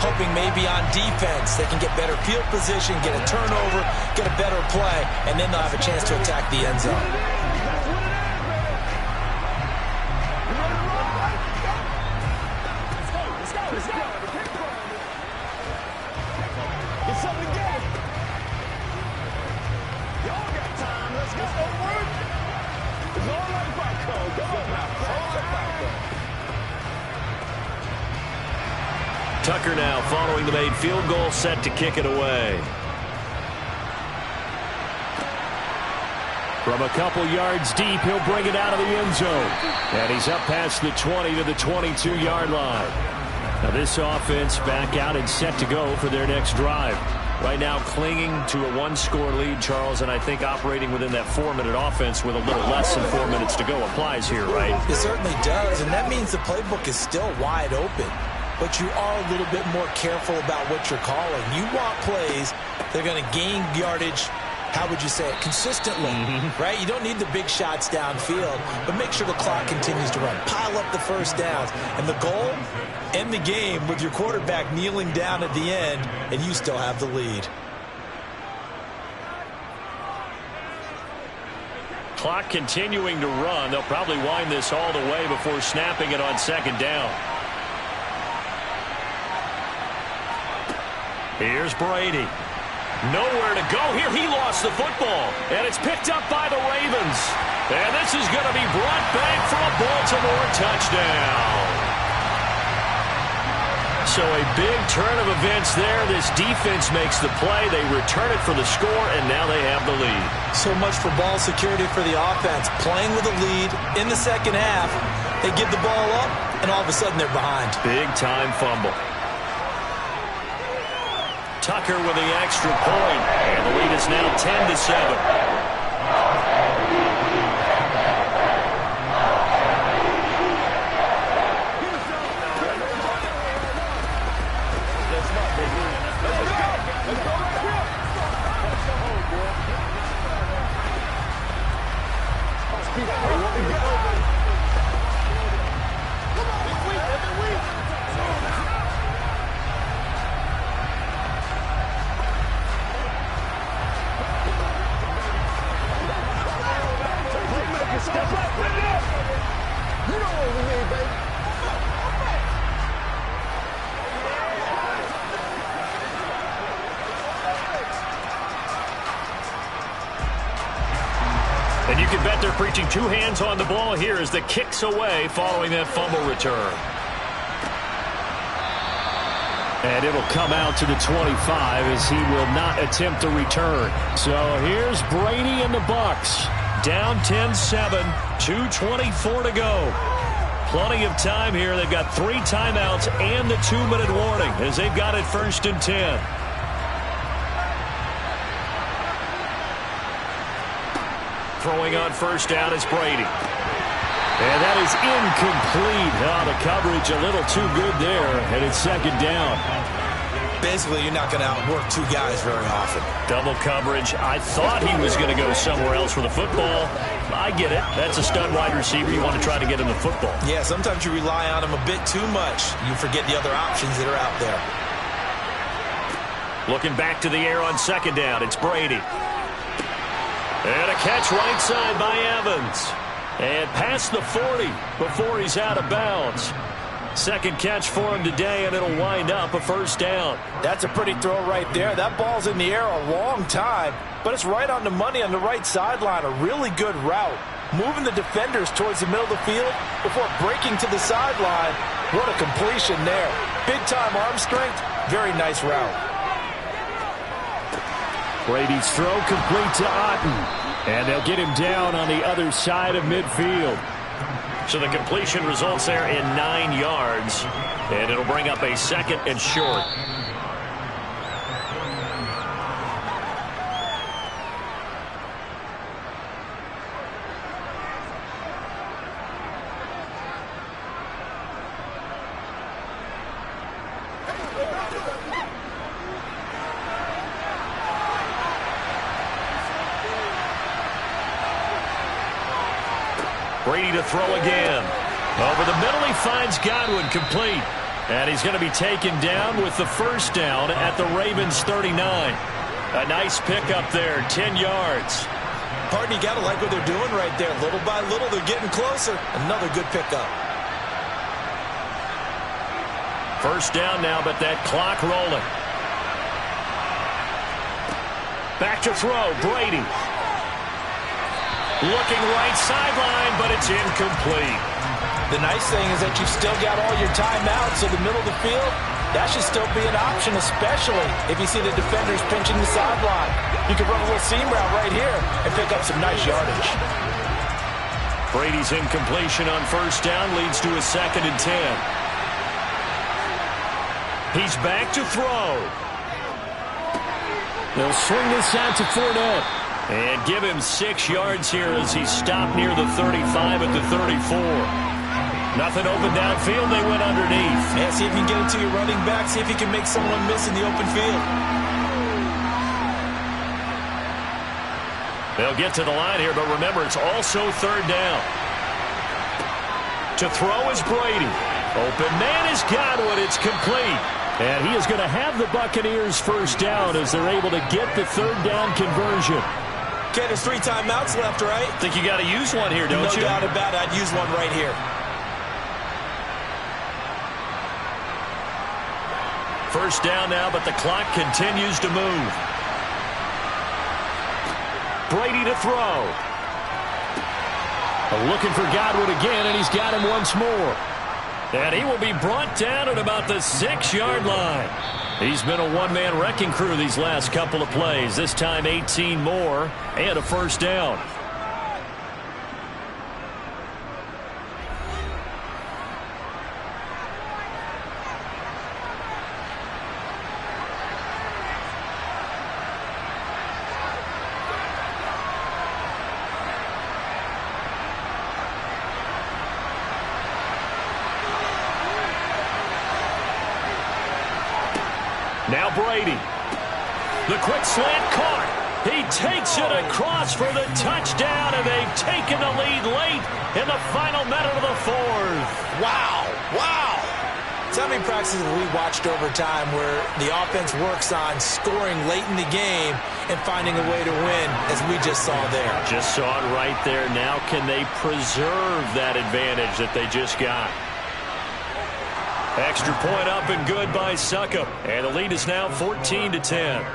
hoping maybe on defense they can get better field position, get a turnover, get a better play, and then they'll have a chance to attack the end zone. Tucker now following the made field goal, set to kick it away. From a couple yards deep, he'll bring it out of the end zone. And he's up past the 20 to the 22-yard line. Now this offense back out and set to go for their next drive. Right now clinging to a one-score lead, Charles, and I think operating within that 4-minute offense with a little less than 4 minutes to go applies here, right? It certainly does, and that means the playbook is still wide open. But you are a little bit more careful about what you're calling. You want plays that are going to gain yardage, how would you say it, consistently, right? You don't need the big shots downfield, but make sure the clock continues to run. Pile up the first downs. And the goal, end the game with your quarterback kneeling down at the end, and you still have the lead. Clock continuing to run. They'll probably wind this all the way before snapping it on second down. Here's Brady. Nowhere to go here. He lost the football. And it's picked up by the Ravens. And this is going to be brought back for a Baltimore touchdown. So a big turn of events there. This defense makes the play. They return it for the score, and now they have the lead. So much for ball security for the offense. Playing with a lead in the second half. They give the ball up, and all of a sudden they're behind. Big-time fumble. Tucker with the extra point, and the lead is now 10-7. And you can bet they're preaching two hands on the ball here as the kick's away following that fumble return. And it'll come out to the 25 as he will not attempt a return. So here's Brady and the Bucs. Down 10-7, 2:24 to go. Plenty of time here. They've got 3 timeouts and the 2-minute warning as they've got it 1st and 10. Throwing on 1st down is Brady. And that is incomplete. The coverage a little too good there, and it's 2nd down. Basically, you're not going to outwork 2 guys very often. Double coverage. I thought he was going to go somewhere else for the football. I get it. That's a stud wide receiver. You want to try to get him the football. Yeah, sometimes you rely on him a bit too much. You forget the other options that are out there. Looking back to the air on 2nd down. It's Brady. And a catch right side by Evans. And past the 40 before he's out of bounds. 2nd catch for him today, and it'll wind up a 1st down. That's a pretty throw right there. That ball's in the air a long time, but it's right on the money on the right sideline. A really good route. Moving the defenders towards the middle of the field before breaking to the sideline. What a completion there. Big-time arm strength. Very nice route. Brady's throw complete to Otten. And they'll get him down on the other side of midfield. So the completion results there in 9 yards. And it'll bring up a 2nd and short. Brady to throw again. Over the middle, he finds Godwin complete. And he's going to be taken down with the 1st down at the Ravens 39. A nice pickup there, 10 yards. Partner, you got to like what they're doing right there. Little by little, they're getting closer. Another good pickup. 1st down now, but that clock rolling. Back to throw, Brady. Looking right sideline, but it's incomplete. The nice thing is that you've still got all your timeouts, so the middle of the field, That should still be an option, especially if you see the defenders pinching the sideline. You can run a little seam route right here and pick up some nice yardage. Brady's incompletion on first down leads to a 2nd and 10. He's back to throw. They'll swing this out to Fournette. And give him 6 yards here as he stopped near the 35 at the 34. Nothing open downfield. They went underneath. Yeah, see if you can get it to your running back. See if you can make someone miss in the open field. They'll get to the line here, but remember, it's also 3rd down. To throw is Brady. Open man is Godwin. It's complete. And he is going to have the Buccaneers first down as they're able to get the 3rd down conversion. Okay, there's 3 timeouts left, right? Think you got to use one here, don't you? No doubt about it. I'd use one right here. First down now, but the clock continues to move. Brady to throw. Looking for Godwin again, and he's got him once more. And he will be brought down at about the 6-yard line. He's been a one-man wrecking crew these last couple of plays. This time 18 more and a first down. Now Brady. The quick slant caught. He takes it across for the touchdown, and they've taken the lead late in the final minute of the 4th. Wow. Wow. So many practices we watched over time where the offense works on scoring late in the game and finding a way to win, as we just saw there. Just saw it right there. Now can they preserve that advantage that they just got? Extra point up and good by Succop. And the lead is now 14-10.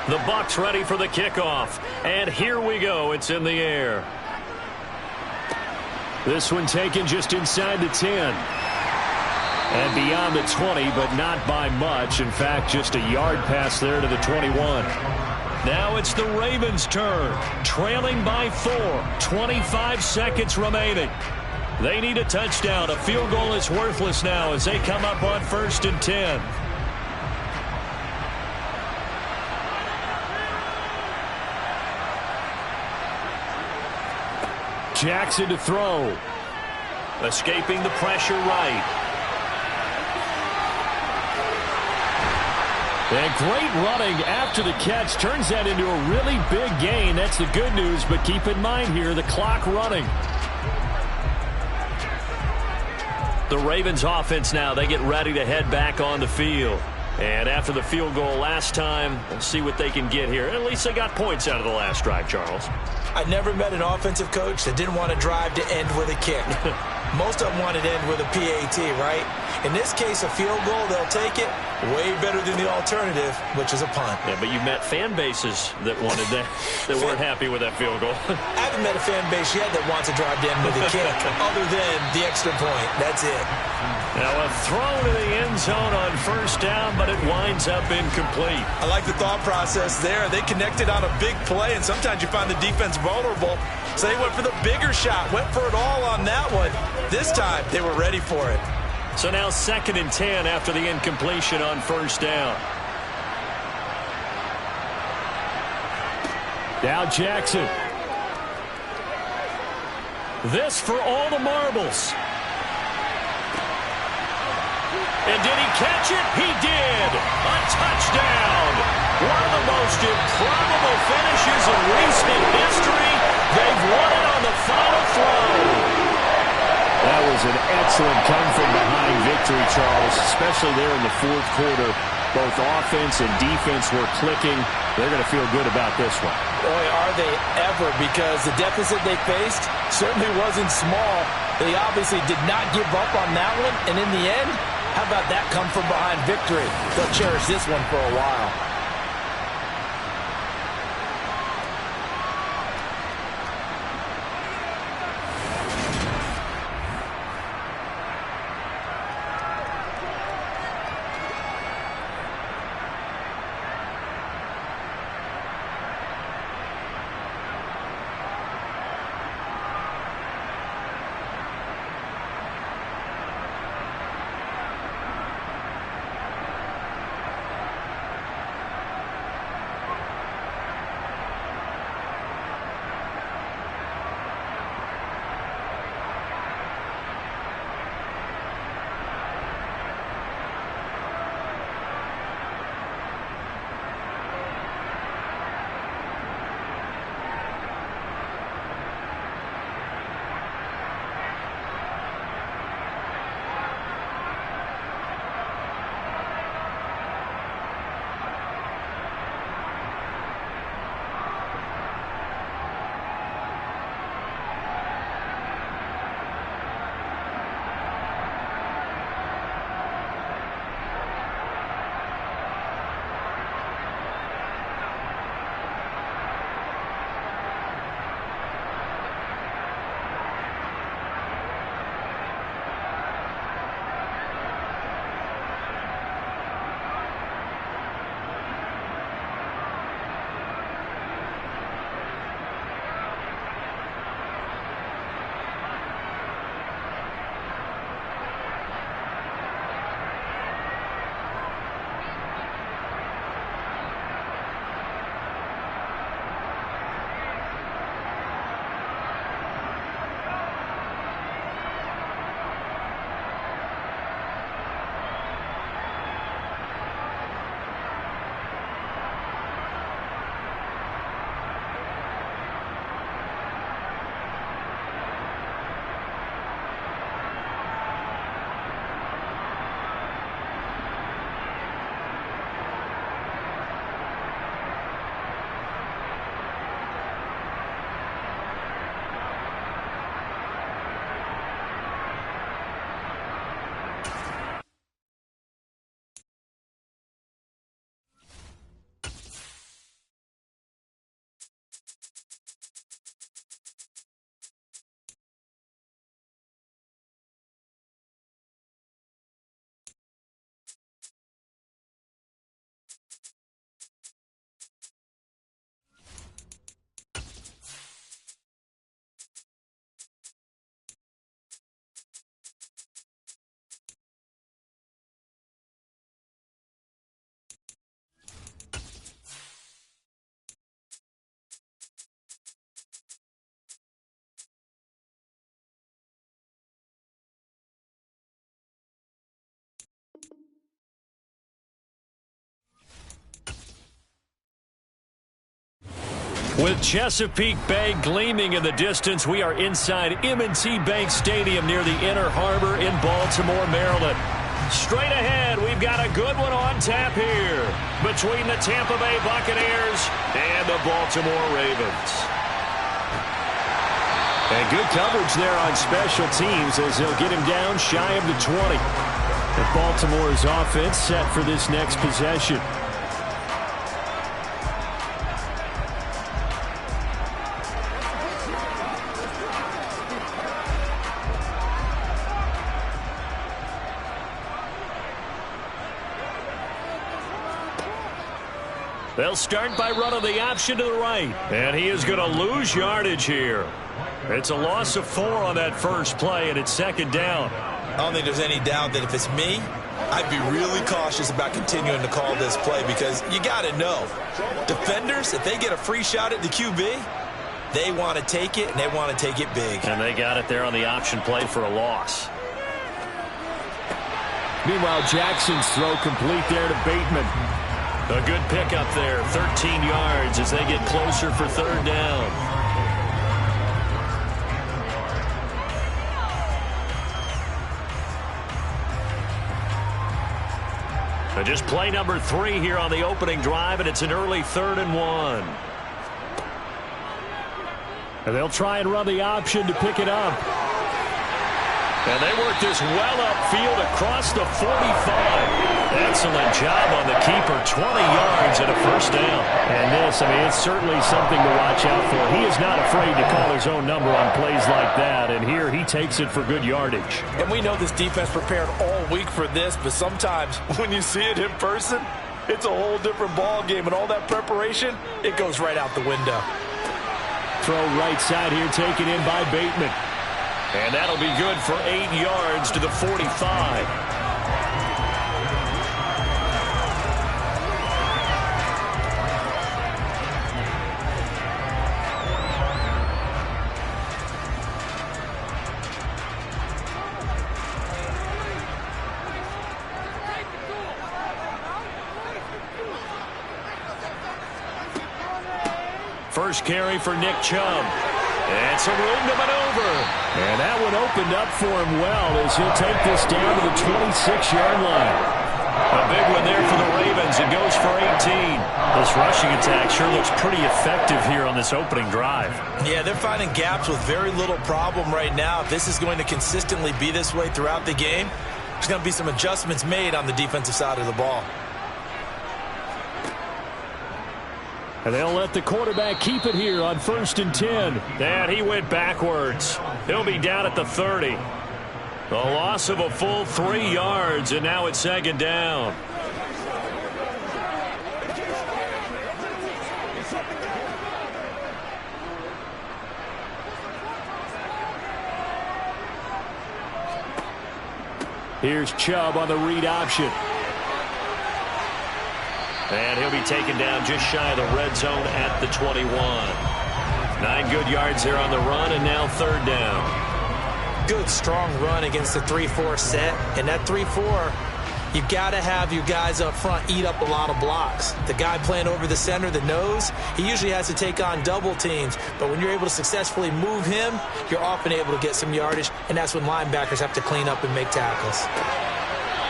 The Bucs ready for the kickoff. And here we go. It's in the air. This one taken just inside the 10. And beyond the 20, but not by much. In fact, just a yard pass there to the 21. Now it's the Ravens' turn. Trailing by 4. 25 seconds remaining. They need a touchdown. A field goal is worthless now as they come up on 1st and 10. Jackson to throw. Escaping the pressure right. And great running after the catch turns that into a really big gain. That's the good news, but keep in mind here the clock running. The Ravens offense now, they get ready to head back on the field. And after the field goal last time, we'll see what they can get here. At least they got points out of the last drive, Charles. I never met an offensive coach that didn't want to drive to end with a kick. Most of them wanted to end with a PAT, right? In this case, a field goal, they'll take it. Way better than the alternative, which is a punt. Yeah, but you met fan bases that wanted that, that weren't happy with that field goal. I haven't met a fan base yet that wants to drive to end with a kick, other than the extra point. That's it. Now a throw to the end zone on 1st down, but it winds up incomplete. I like the thought process there. They connected on a big play, and sometimes you find the defense vulnerable. So they went for the bigger shot, went for it all on that one. This time, they were ready for it. So now 2nd and 10 after the incompletion on 1st down. Now Jackson. This for all the marbles. And did he catch it? He did. A touchdown. One of the most improbable finishes in recent history. They've won it on the final throw. That was an excellent come-from-behind victory, Charles, especially there in the fourth quarter. Both offense and defense were clicking. They're going to feel good about this one. Boy, are they ever, because the deficit they faced certainly wasn't small. They obviously did not give up on that one, and in the end, how about that come-from-behind victory? They'll cherish this one for a while. With Chesapeake Bay gleaming in the distance, we are inside M&T Bank Stadium near the Inner Harbor in Baltimore, Maryland. Straight ahead, we've got a good one on tap here between the Tampa Bay Buccaneers and the Baltimore Ravens. And good coverage there on special teams as they'll get him down shy of the 20. And Baltimore's offense set for this next possession. They'll start by running the option to the right. And he is going to lose yardage here. It's a loss of 4 on that first play, and it's second down. I don't think there's any doubt that if it's me, I'd be really cautious about continuing to call this play, because you got to know, defenders, if they get a free shot at the QB, they want to take it, and they want to take it big. And they got it there on the option play for a loss. Meanwhile, Jackson's throw complete there to Bateman. A good pickup there, 13 yards as they get closer for third down. Just play number 3 here on the opening drive, and it's an early 3rd and 1. And they'll try and run the option to pick it up. And they work this well upfield across the 45. Excellent job on the keeper, 20 yards and a first down. And this, it's certainly something to watch out for. He is not afraid to call his own number on plays like that, and here he takes it for good yardage. And we know this defense prepared all week for this, but sometimes when you see it in person, it's a whole different ball game, and all that preparation, it goes right out the window. Throw right side here, taken in by Bateman. And that'll be good for 8 yards to the 45. First carry for Nick Chubb. And some room to maneuver. And that one opened up for him well as he'll take this down to the 26-yard line. A big one there for the Ravens. It goes for 18. This rushing attack sure looks pretty effective here on this opening drive. Yeah, they're finding gaps with very little problem right now. If this is going to consistently be this way throughout the game, there's going to be some adjustments made on the defensive side of the ball. And they'll let the quarterback keep it here on 1st and 10. And he went backwards. He'll be down at the 30. A loss of a full 3 yards, and now it's 2nd down. Here's Chubb on the read option. And he'll be taken down just shy of the red zone at the 21. 9 good yards there on the run, and now 3rd down. Good, strong run against the 3-4 set. And that 3-4, you've got to have your guys up front eat up a lot of blocks. The guy playing over the center, the nose, he usually has to take on double teams. But when you're able to successfully move him, you're often able to get some yardage, and that's when linebackers have to clean up and make tackles.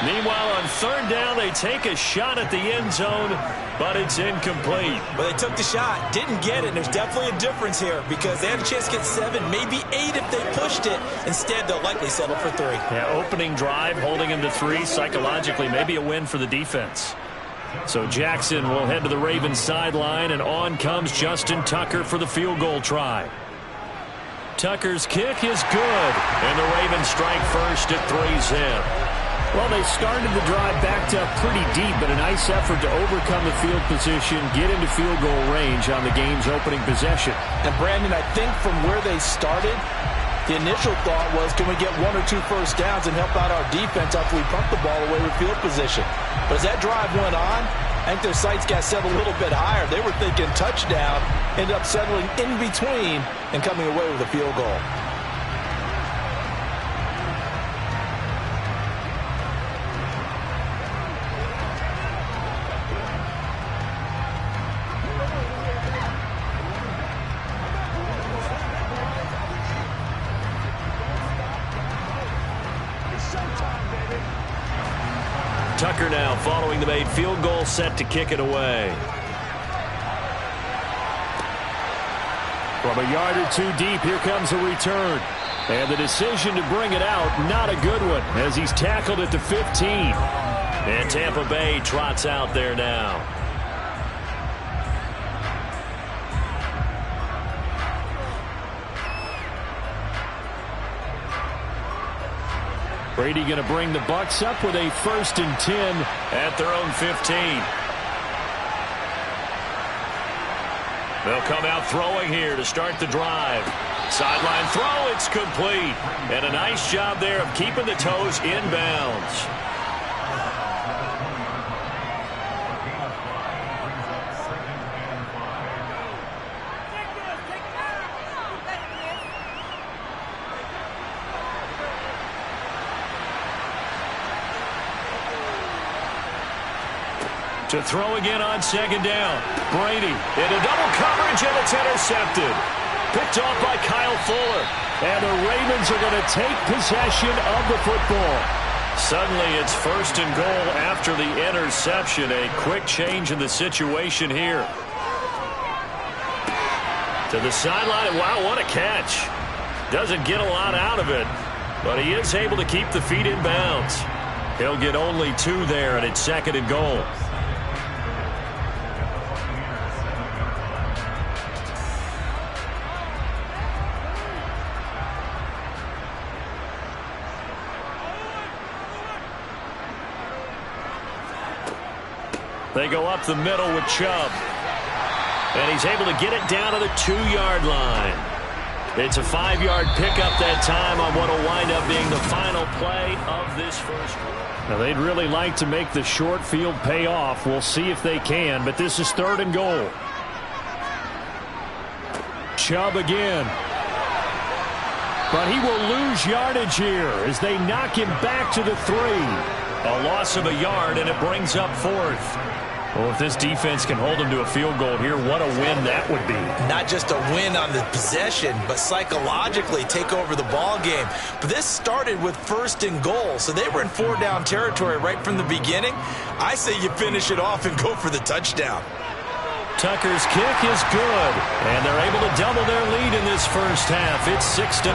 Meanwhile, on 3rd down, they take a shot at the end zone, but it's incomplete. But they took the shot, didn't get it. There's definitely a difference here because they had a chance to get 7, maybe 8 if they pushed it. Instead, they'll likely settle for 3. Yeah, opening drive, holding him to 3, psychologically, maybe a win for the defense. So Jackson will head to the Ravens sideline, and on comes Justin Tucker for the field goal try. Tucker's kick is good, and the Ravens strike first at 3-zip. Well, they started the drive backed up pretty deep, but a nice effort to overcome the field position, get into field goal range on the game's opening possession. And, Brandon, I think from where they started, the initial thought was, can we get 1 or 2 first downs and help out our defense after we pump the ball away with field position? But as that drive went on, I think their sights got set a little bit higher. They were thinking touchdown, ended up settling in between and coming away with a field goal. Tucker now following the made field goal, set to kick it away. From a yard or 2 deep, here comes a return. And the decision to bring it out, not a good one, as he's tackled at the 15. And Tampa Bay trots out there now. Brady going to bring the Bucs up with a 1st and 10 at their own 15. They'll come out throwing here to start the drive. Sideline throw, it's complete. And a nice job there of keeping the toes inbounds. To throw again on second down. Brady into double coverage, and it's intercepted. Picked off by Kyle Fuller. And the Ravens are going to take possession of the football. Suddenly it's first and goal after the interception. A quick change in the situation here. To the sideline. Wow, what a catch. Doesn't get a lot out of it, but he is able to keep the feet in bounds. He'll get only 2 there, and it's second and goal. They go up the middle with Chubb. And he's able to get it down to the 2-yard line. It's a 5-yard pickup that time on what will wind up being the final play of this first quarter. Now, they'd really like to make the short field pay off. We'll see if they can, but this is third and goal. Chubb again. But he will lose yardage here as they knock him back to the 3. A loss of a yard, and it brings up fourth. Well, if this defense can hold them to a field goal here, what a win that would be. Not just a win on the possession, but psychologically take over the ball game. But this started with first and goal, so they were in 4-down territory right from the beginning. I say you finish it off and go for the touchdown. Tucker's kick is good, and they're able to double their lead in this first half. It's 6-0.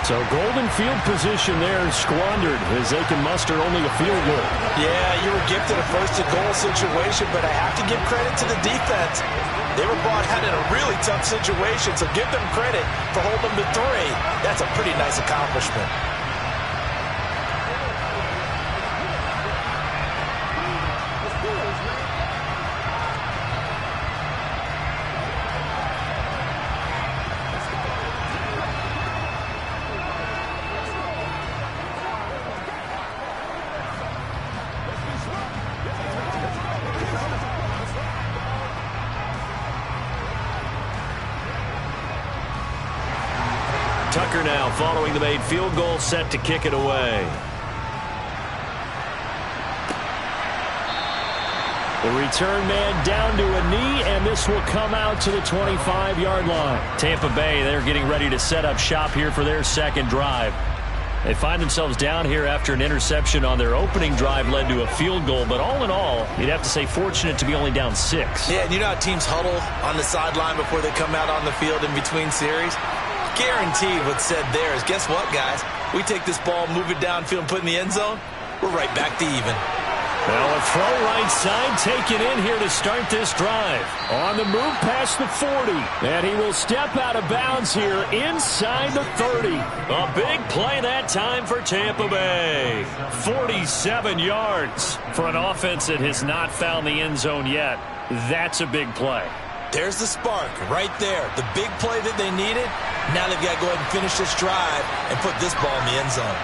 So golden field position there squandered as they can muster only a field goal. Yeah, you were gifted a first and goal situation, but I have to give credit to the defense. They were brought out in a really tough situation, so give them credit for holding them to 3. That's a pretty nice accomplishment. Tucker now following the made field goal, set to kick it away. The return man down to a knee, and this will come out to the 25-yard line. Tampa Bay, they're getting ready to set up shop here for their second drive. They find themselves down here after an interception on their opening drive led to a field goal, but all in all, you'd have to say fortunate to be only down 6. Yeah, and you know how teams huddle on the sideline before they come out on the field in between series? Guaranteed what's said there is, guess what, guys? We take this ball, move it downfield, and put it in the end zone, we're right back to even. Well, a throw right side taken in here to start this drive. On the move past the 40. And he will step out of bounds here inside the 30. A big play that time for Tampa Bay. 47 yards for an offense that has not found the end zone yet. That's a big play. There's the spark right there. The big play that they needed. Now they've got to go ahead and finish this drive and put this ball in the end zone.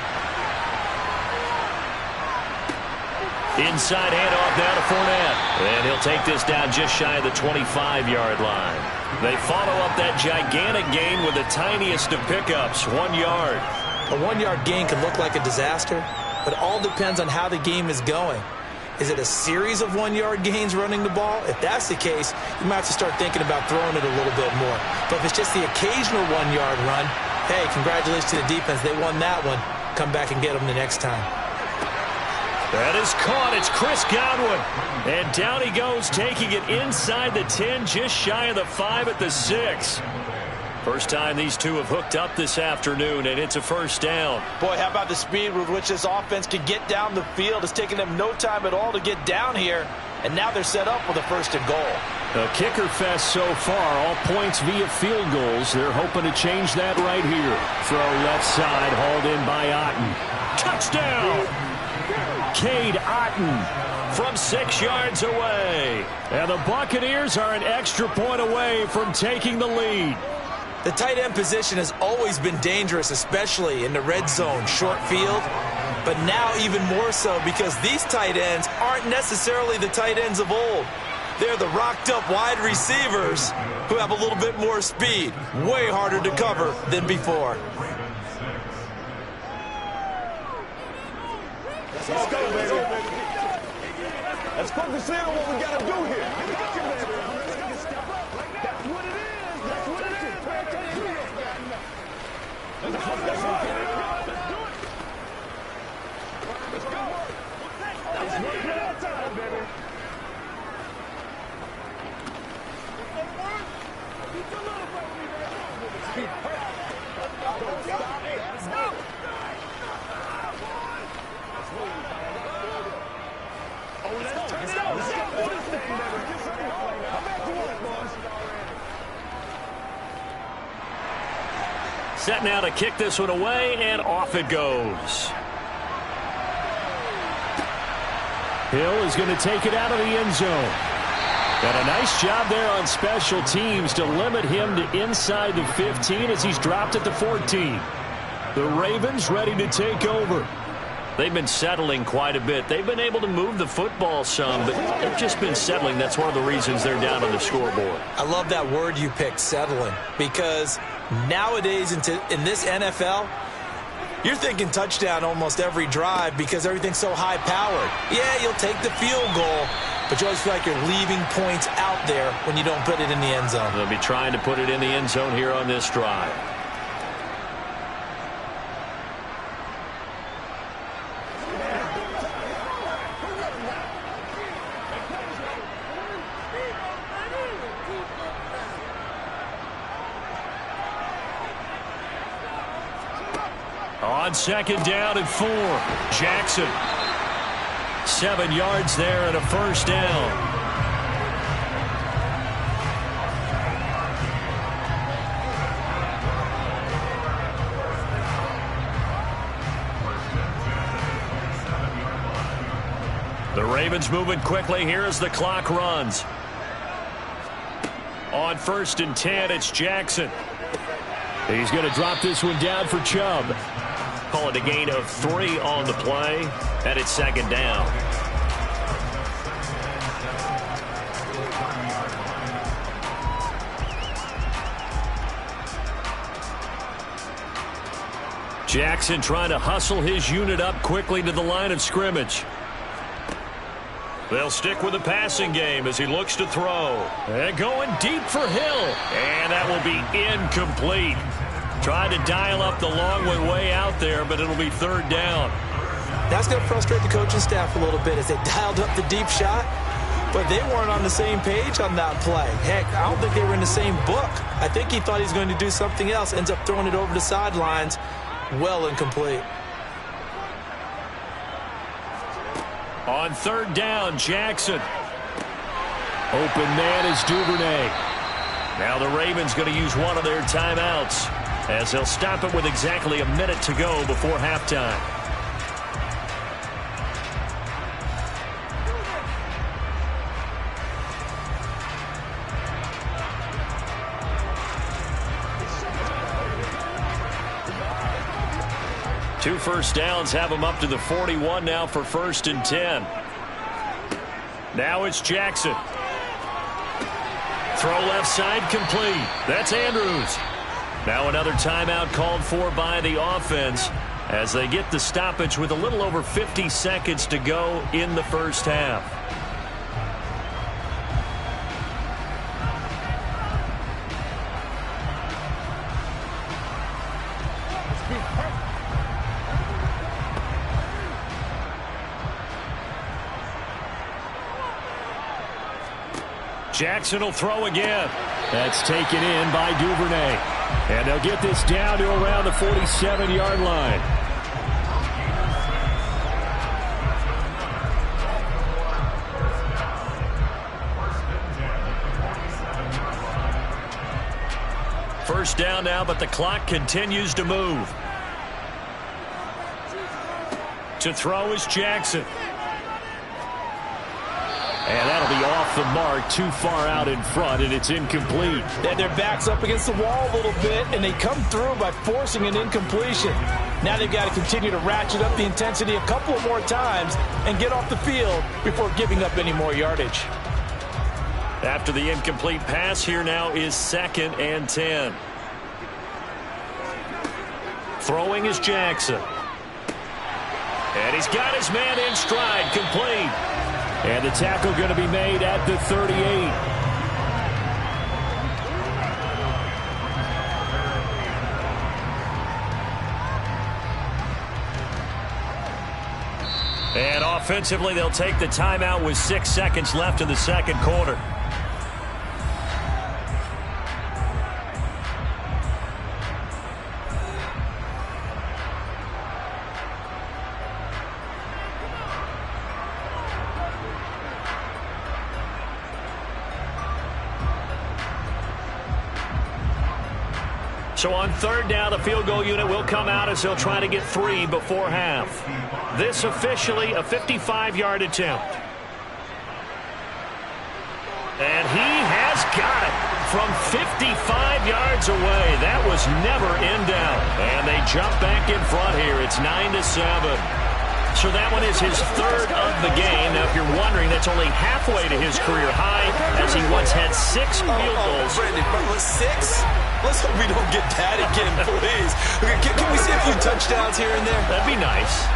Inside handoff now to Fournette. And he'll take this down just shy of the 25-yard line. They follow up that gigantic gain with the tiniest of pickups, 1 yard. A 1-yard gain can look like a disaster, but it all depends on how the game is going. Is it a series of 1-yard gains running the ball? If that's the case, you might have to start thinking about throwing it a little bit more. But if it's just the occasional 1-yard run, hey, congratulations to the defense. They won that one. Come back and get them the next time. That is caught. It's Chris Godwin. And down he goes, taking it inside the 10, just shy of the 5 at the 6. First time these two have hooked up this afternoon, and it's a first down. Boy, how about the speed with which this offense can get down the field? It's taken them no time at all to get down here, and now they're set up with a first and goal. A kicker fest so far, all points via field goals. They're hoping to change that right here. Throw left side, hauled in by Otten. Touchdown! Cade Otten from 6 yards away. And the Buccaneers are an extra point away from taking the lead. The tight end position has always been dangerous, especially in the red zone, short field. But now even more so because these tight ends aren't necessarily the tight ends of old. They're the rocked-up wide receivers who have a little bit more speed. Way harder to cover than before. Let's go, baby. Let's focus in on what we got to do here. That's what it is. That's what it is. Let's go. Let's go. Let's go. Let's work it out time, baby. Don't stop it. Let's go. Set now to kick this one away, and off it goes. Hill is going to take it out of the end zone. And a nice job there on special teams to limit him to inside the 15 as he's dropped at the 14. The Ravens ready to take over. They've been settling quite a bit. They've been able to move the football some, but they've just been settling. That's one of the reasons they're down on the scoreboard. I love that word you picked, settling, because nowadays in this NFL, you're thinking touchdown almost every drive because everything's so high-powered. Yeah, you'll take the field goal, but you always feel like you're leaving points out there when you don't put it in the end zone. They'll be trying to put it in the end zone here on this drive. On second down and 4, Jackson. 7 yards there and a first down. The Ravens moving quickly here as the clock runs. On 1st and 10, it's Jackson. He's going to drop this one down for Chubb. Call it a gain of 3 on the play, and it's second down. Jackson trying to hustle his unit up quickly to the line of scrimmage. They'll stick with the passing game as he looks to throw. And going deep for Hill. And that will be incomplete. Tried to dial up the long way out there, but it'll be 3rd down. That's going to frustrate the coaching staff a little bit as they dialed up the deep shot, but they weren't on the same page on that play. Heck, I don't think they were in the same book. I think he thought he was going to do something else, ends up throwing it over the sidelines. Well incomplete. On 3rd down, Jackson. Open man is Duvernay. Now the Ravens going to use one of their timeouts as they'll stop it with exactly a minute to go before halftime. Two first downs have them up to the 41 now for 1st and 10. Now it's Jackson. Throw left side complete. That's Andrews. Now another timeout called for by the offense as they get the stoppage with a little over 50 seconds to go in the first half. Jackson will throw again. That's taken in by Duvernay. And they'll get this down to around the 47-yard line. First down now, but the clock continues to move. To throw is Jackson. And that'll be off the mark, too far out in front, and it's incomplete. They had their backs up against the wall a little bit, and they come through by forcing an incompletion. Now they've got to continue to ratchet up the intensity a couple of more times and get off the field before giving up any more yardage. After the incomplete pass, here now is 2nd and 10. Throwing is Jackson. And he's got his man in stride, complete. And the tackle going to be made at the 38. And offensively, they'll take the timeout with 6 seconds left in the second quarter. So on third down, the field goal unit will come out as they'll try to get 3 before half. This officially a 55-yard attempt. And he has got it from 55 yards away. That was never in doubt. And they jump back in front here. It's 9-7. So that one is his third of the game. Now, if you're wondering, that's only halfway to his career high, as he once had 6 field goals. Brandon, 6? Let's hope we don't get that again, please. Can we see a few touchdowns here and there? That'd be nice.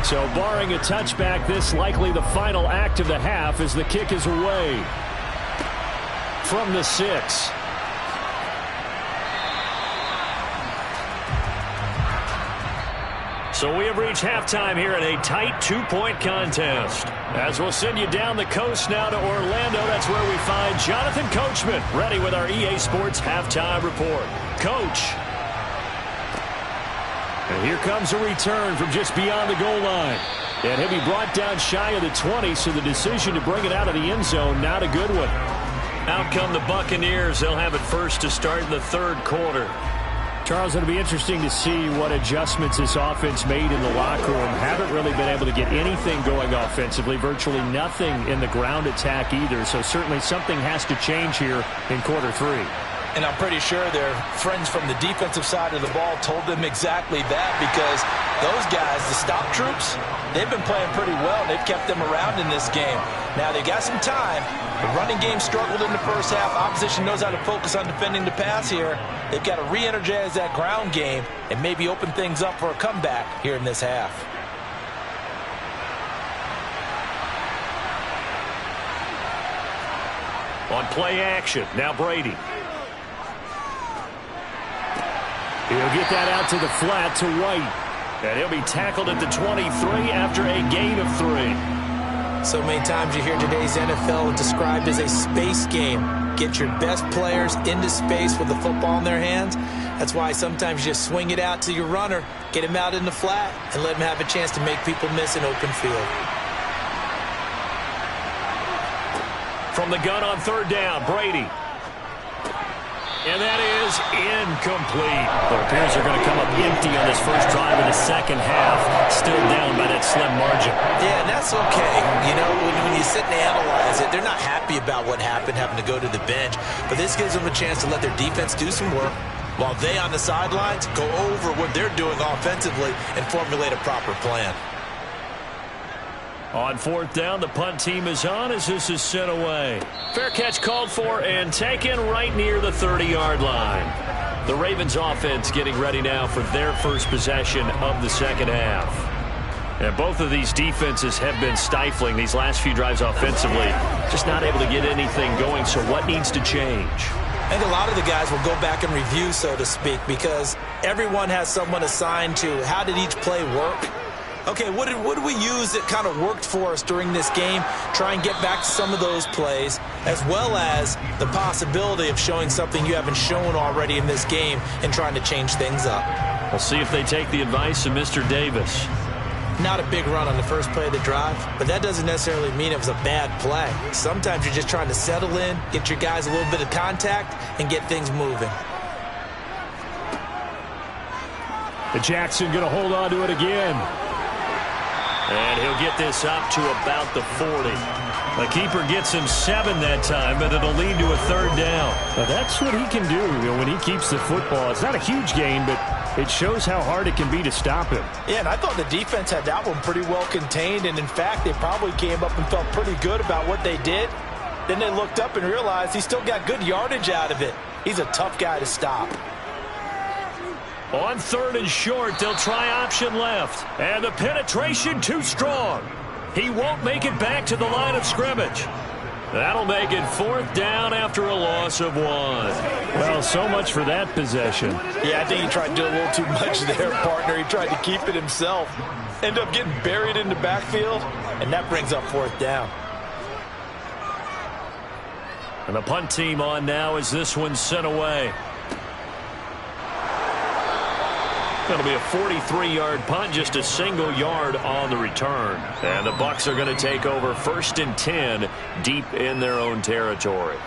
So barring a touchback, this likely the final act of the half as the kick is away from the 6. So we have reached halftime here in a tight 2-point contest. As we'll send you down the coast now to Orlando, that's where we find Jonathan Coachman, ready with our EA Sports Halftime Report. Coach. And here comes a return from just beyond the goal line. And he'll be brought down shy of the 20, so the decision to bring it out of the end zone, not a good one. Out come the Buccaneers. They'll have it first to start in the third quarter. Charles, it'll be interesting to see what adjustments this offense made in the locker room. Haven't really been able to get anything going offensively, virtually nothing in the ground attack either. So certainly something has to change here in quarter 3. And I'm pretty sure their friends from the defensive side of the ball told them exactly that, because those guys, the stop troops, they've been playing pretty well. They've kept them around in this game. Now, they got some time. The running game struggled in the first half. Opposition knows how to focus on defending the pass here. They've got to re-energize that ground game and maybe open things up for a comeback here in this half. On play action, now Brady. He'll get that out to the flat to White. And he'll be tackled at the 23 after a gain of 3. So many times you hear today's NFL described as a space game. Get your best players into space with the football in their hands. That's why sometimes you just swing it out to your runner, get him out in the flat, and let him have a chance to make people miss an open field. From the gun on third down, Brady. And that is incomplete. It appears they're going to come up empty on this first drive of the second half. Still down by that slim margin. Yeah, and that's okay. You know, when you sit and analyze it, they're not happy about what happened, having to go to the bench. But this gives them a chance to let their defense do some work, while they on the sidelines go over what they're doing offensively and formulate a proper plan. On fourth down, the punt team is on as this is sent away. Fair catch called for and taken right near the 30-yard line. The Ravens offense getting ready now for their first possession of the second half. And both of these defenses have been stifling these last few drives offensively. Just not able to get anything going, so what needs to change? I think a lot of the guys will go back and review, so to speak, because everyone has someone assigned to how did each play work. Okay, what did we use that kind of worked for us during this game? Try and get back to some of those plays, as well as the possibility of showing something you haven't shown already in this game and trying to change things up. We'll see if they take the advice of Mr. Davis. Not a big run on the first play of the drive, but that doesn't necessarily mean it was a bad play. Sometimes you're just trying to settle in, get your guys a little bit of contact, and get things moving. Jackson going to hold on to it again. And he'll get this up to about the 40. The keeper gets him 7 that time, but it'll lead to a 3rd down. Now that's what he can do, when he keeps the football. It's not a huge gain, but it shows how hard it can be to stop him. Yeah, and I thought the defense had that one pretty well contained, and in fact, they probably came up and felt pretty good about what they did. Then they looked up and realized he still got good yardage out of it. He's a tough guy to stop. On 3rd and short, they'll try option left. And the penetration too strong. He won't make it back to the line of scrimmage. That'll make it 4th down after a loss of 1. Well, so much for that possession. Yeah, I think he tried to do a little too much there, partner. He tried to keep it himself. End up getting buried in the backfield, and that brings up 4th down. And the punt team on now as this one's sent away. Going to be a 43-yard punt, just a single yard on the return. And the Bucs are going to take over 1st and 10 deep in their own territory.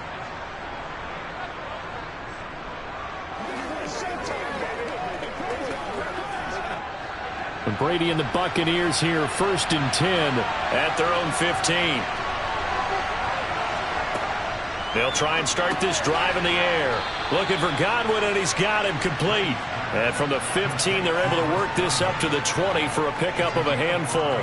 And Brady and the Buccaneers here, 1st and 10 at their own 15. They'll try and start this drive in the air. Looking for Godwin, and he's got him complete. And from the 15, they're able to work this up to the 20 for a pickup of a handful.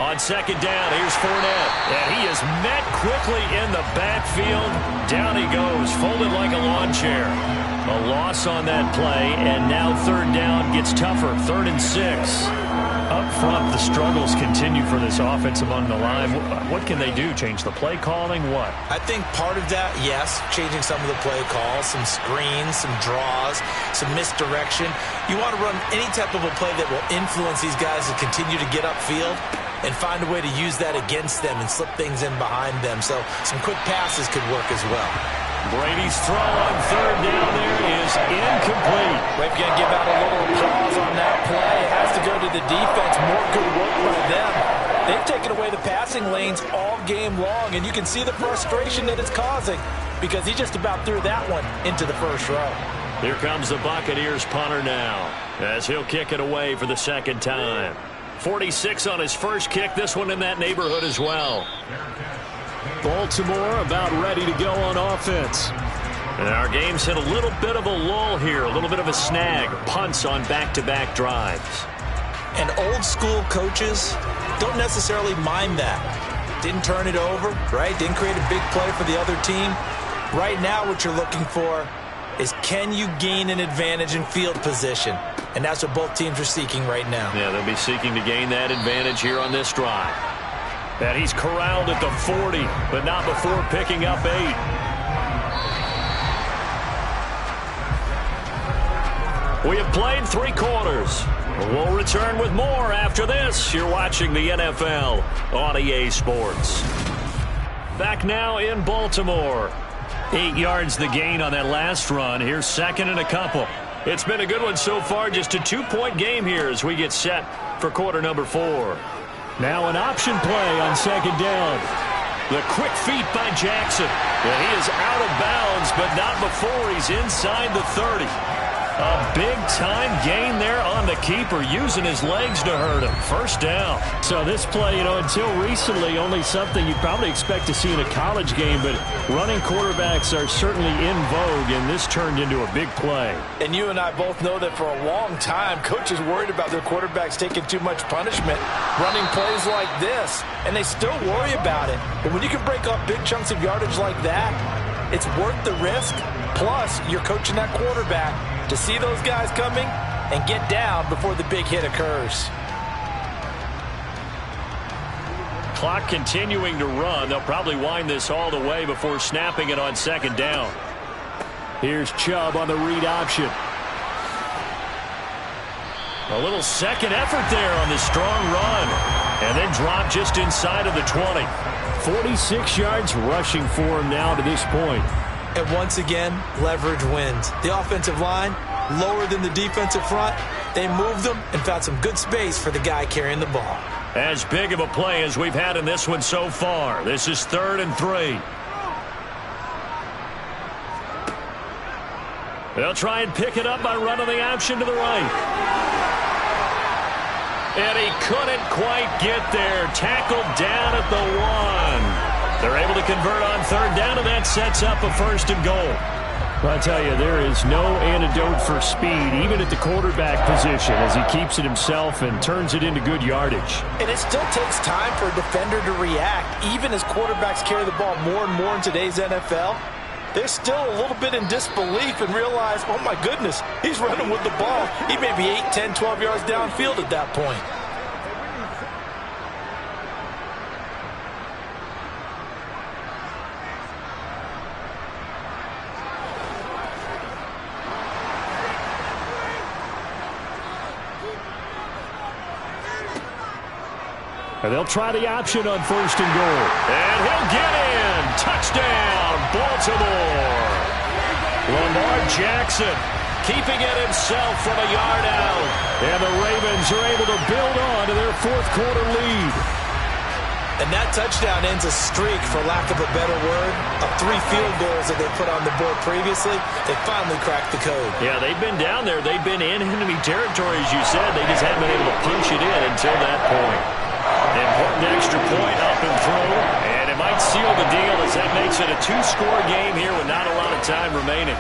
On 2nd down, here's Fournette. And he is met quickly in the backfield. Down he goes, folded like a lawn chair. A loss on that play, and now 3rd down gets tougher. 3rd and 6. Up front, the struggles continue for this offense among the line. What can they do? Change the play calling? What? I think part of that, yes, changing some of the play calls, some screens, some draws, some misdirection. You want to run any type of a play that will influence these guys to continue to get upfield and find a way to use that against them and slip things in behind them. So some quick passes could work as well. Brady's throw on 3rd down there is incomplete. We're going to give out a little applause on that play. It has to go to the defense. More good work by them. They've taken away the passing lanes all game long, and you can see the frustration that it's causing because he just about threw that one into the 1st row. Here comes the Buccaneers punter now as he'll kick it away for the 2nd time. 46 on his first kick, this one in that neighborhood as well. Baltimore about ready to go on offense. And our game's hit a little bit of a lull here, a little bit of a snag. Punts on back-to-back drives. And old school coaches don't necessarily mind that. Didn't turn it over, right? Didn't create a big play for the other team. Right now what you're looking for is can you gain an advantage in field position? And that's what both teams are seeking right now. Yeah, they'll be seeking to gain that advantage here on this drive. And he's corralled at the 40, but not before picking up 8. We have played 3 quarters. We'll return with more after this. You're watching the NFL on EA Sports. Back now in Baltimore. 8 yards the gain on that last run. Here's 2nd and a couple. It's been a good one so far. Just a 2-point game here as we get set for quarter number 4. Now an option play on 2nd down. The quick feet by Jackson. And he is out of bounds, but not before he's inside the 30. A big-time gain there on the keeper, using his legs to hurt him. 1st down. So this play, until recently, only something you'd probably expect to see in a college game, but running quarterbacks are certainly in vogue, and this turned into a big play. And you and I both know that for a long time, coaches worried about their quarterbacks taking too much punishment, running plays like this, and they still worry about it. But when you can break up big chunks of yardage like that, it's worth the risk. Plus, you're coaching that quarterback to see those guys coming and get down before the big hit occurs. Clock continuing to run. They'll probably wind this all the way before snapping it on 2nd down. Here's Chubb on the read option. A little second effort there on this strong run. And then drop just inside of the 20. 46 yards rushing for him now to this point. And once again, leverage wins. The offensive line, lower than the defensive front. They moved them and found some good space for the guy carrying the ball. As big of a play as we've had in this one so far. This is 3rd and 3. They'll try and pick it up by running the option to the right. And he couldn't quite get there. Tackled down at the 1. They're able to convert on 3rd down, and that sets up a 1st and goal. Well, I tell you, there is no antidote for speed, even at the quarterback position, as he keeps it himself and turns it into good yardage. And it still takes time for a defender to react. Even as quarterbacks carry the ball more and more in today's NFL, they're still a little bit in disbelief and realize, oh my goodness, he's running with the ball. He may be 8, 10, 12 yards downfield at that point. And they'll try the option on 1st and goal. And he'll get in. Touchdown, Baltimore. Lamar Jackson keeping it himself from a yard out. And the Ravens are able to build on to their 4th quarter lead. And that touchdown ends a streak, for lack of a better word, of 3 field goals that they put on the board previously. They finally cracked the code. Yeah, they've been down there. They've been in enemy territory, as you said. They just haven't been able to punch it in until that point. Important extra point up and through, and it might seal the deal as that makes it a 2-score game here with not a lot of time remaining.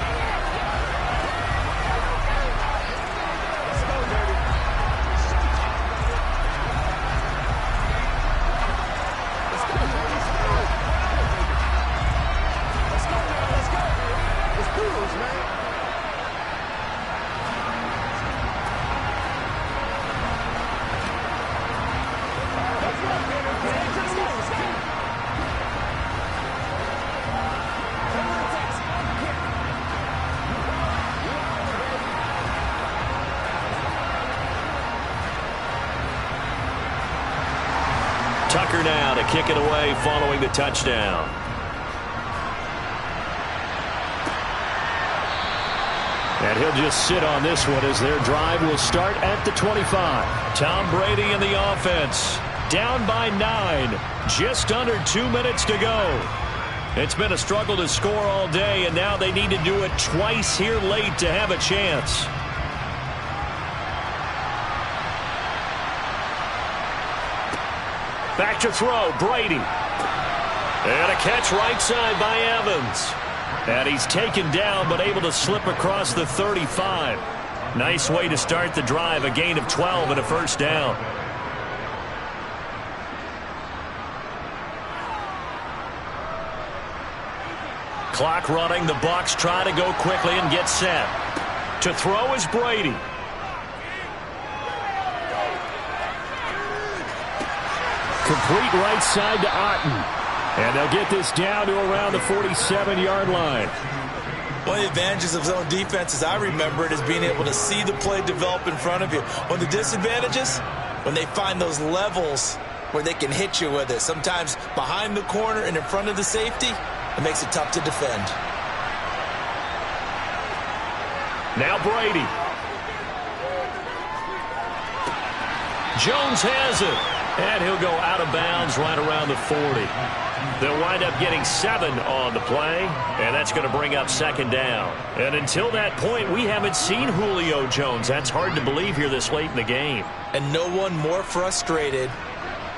Tucker now to kick it away following the touchdown. And he'll just sit on this one as their drive will start at the 25. Tom Brady in the offense. Down by 9. Just under 2 minutes to go. It's been a struggle to score all day, and now they need to do it twice here late to have a chance. Back to throw, Brady. And a catch right side by Evans. And he's taken down but able to slip across the 35. Nice way to start the drive, a gain of 12 and a 1st down. Clock running, the Bucs try to go quickly and get set. To throw is Brady. Complete right side to Otton. And they'll get this down to around the 47-yard line. One of the advantages of zone defense, as I remember it, is being able to see the play develop in front of you. One of the disadvantages, when they find those levels where they can hit you with it, sometimes behind the corner and in front of the safety, it makes it tough to defend. Now Brady. Jones has it. And he'll go out of bounds right around the 40. They'll wind up getting 7 on the play, and that's going to bring up 2nd down. And until that point, we haven't seen Julio Jones. That's hard to believe here this late in the game. And no one more frustrated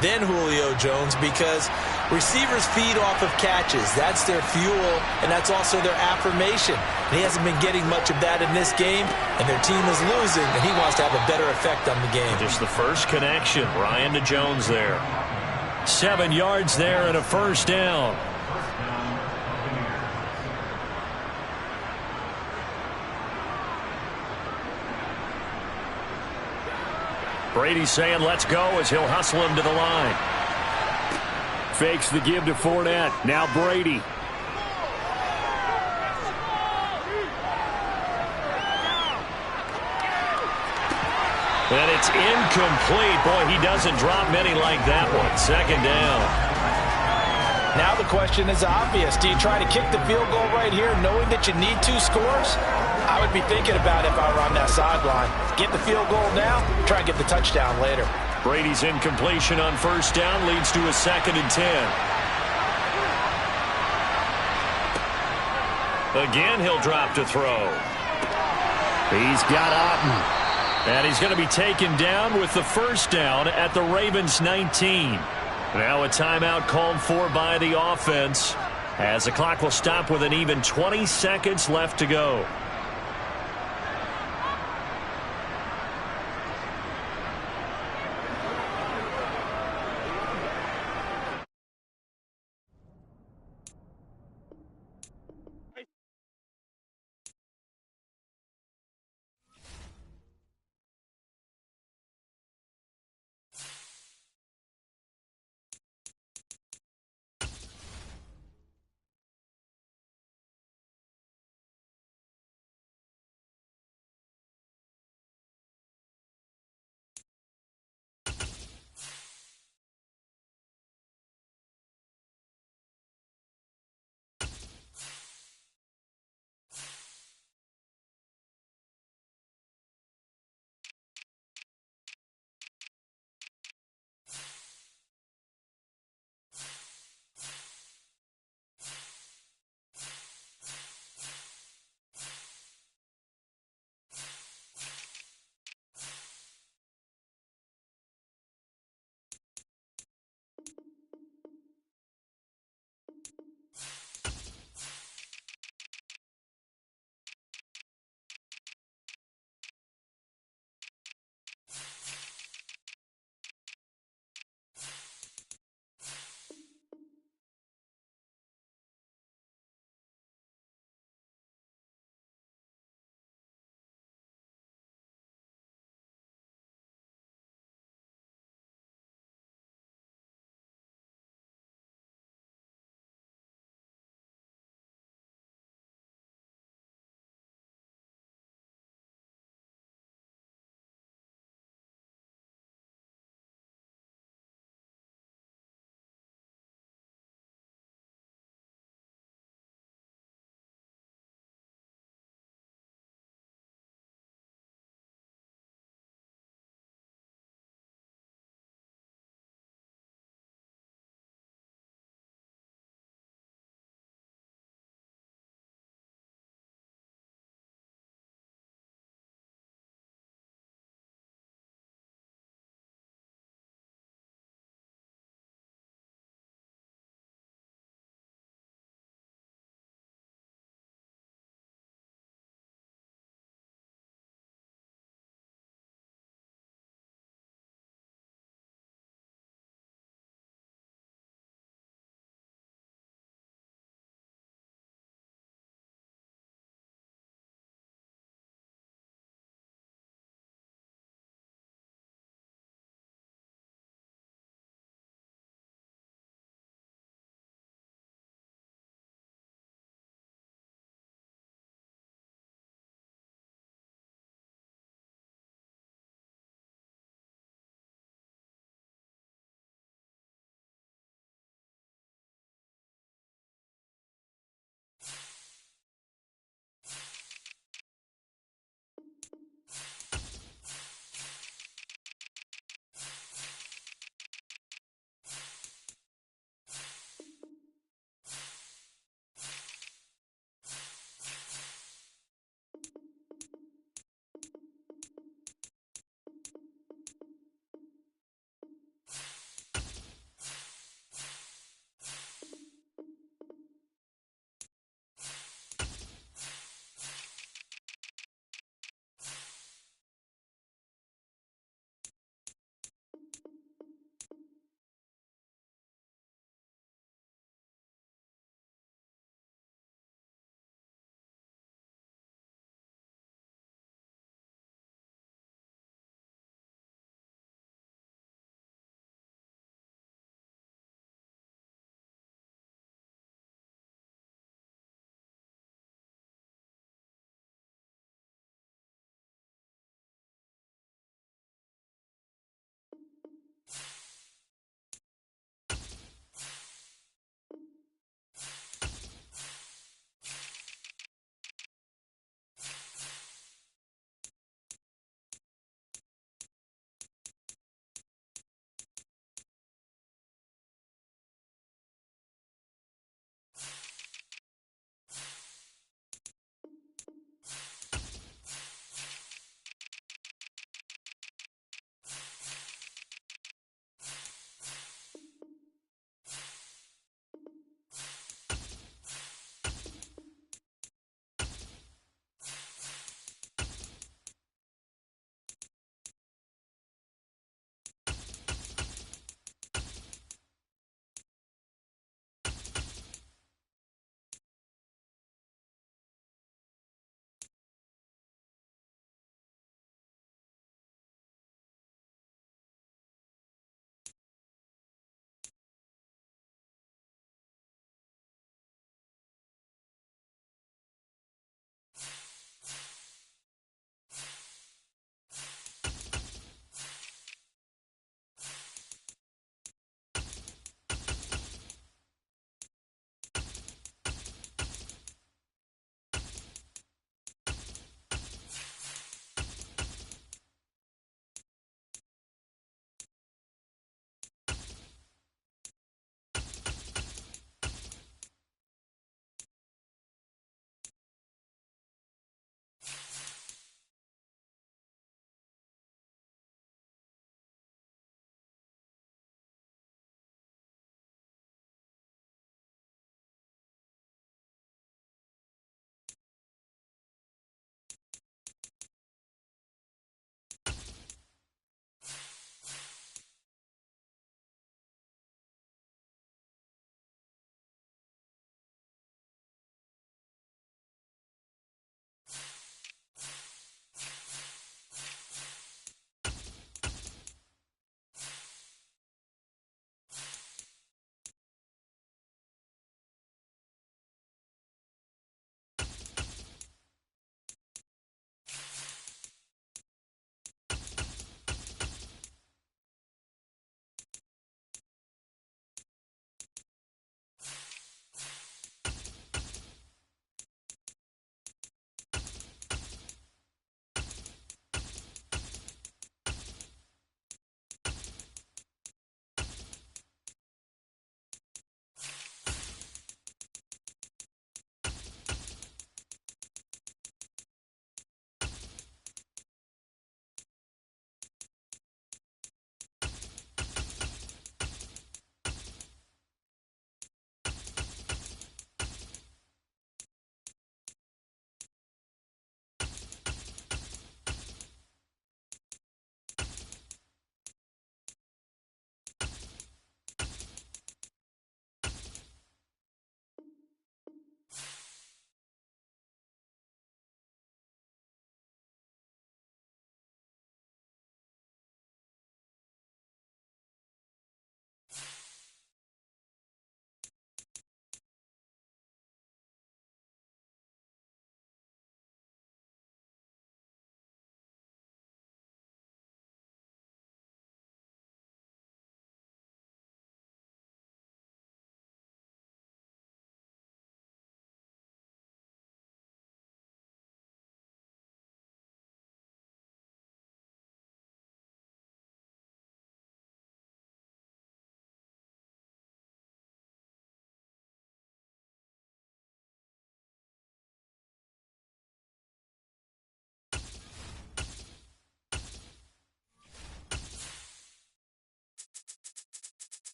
than Julio Jones, because receivers feed off of catches. That's their fuel, and that's also their affirmation. And he hasn't been getting much of that in this game, and their team is losing, and he wants to have a better effect on the game. Just the first connection, Ryan to Jones there. 7 yards there and a 1st down. Brady saying let's go as he'll hustle him to the line. Fakes the give to Fournette. Now Brady. And it's incomplete. Boy, he doesn't drop many like that one. 2nd down. Now the question is obvious. Do you try to kick the field goal right here knowing that you need 2 scores? I would be thinking about it if I were on that sideline. Get the field goal now, try and get the touchdown later. Brady's incompletion on first down leads to a 2nd and 10. Again, he'll drop to throw. He's got Otten. And he's going to be taken down with the first down at the Ravens 19. Now a timeout called for by the offense, as the clock will stop with an even 20 seconds left to go.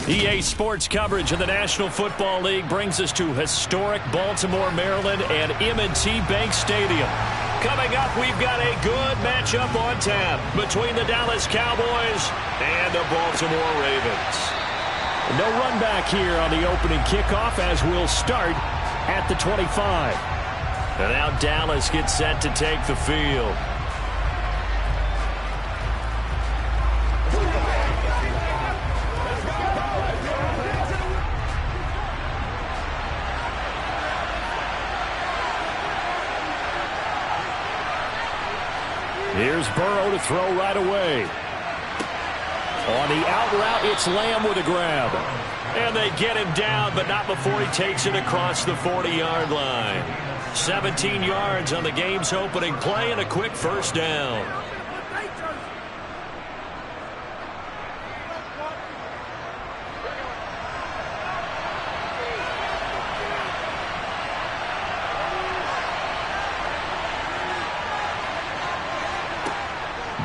EA Sports coverage of the National Football League brings us to historic Baltimore, Maryland, and M&T Bank Stadium. Coming up, we've got a good matchup on tap between the Dallas Cowboys and the Baltimore Ravens. No run back here on the opening kickoff as we'll start at the 25. And now Dallas gets set to take the field. Here's Burrow to throw right away. On the out route, it's Lamb with a grab. And they get him down, but not before he takes it across the 40-yard line. 17 yards on the game's opening play and a quick first down.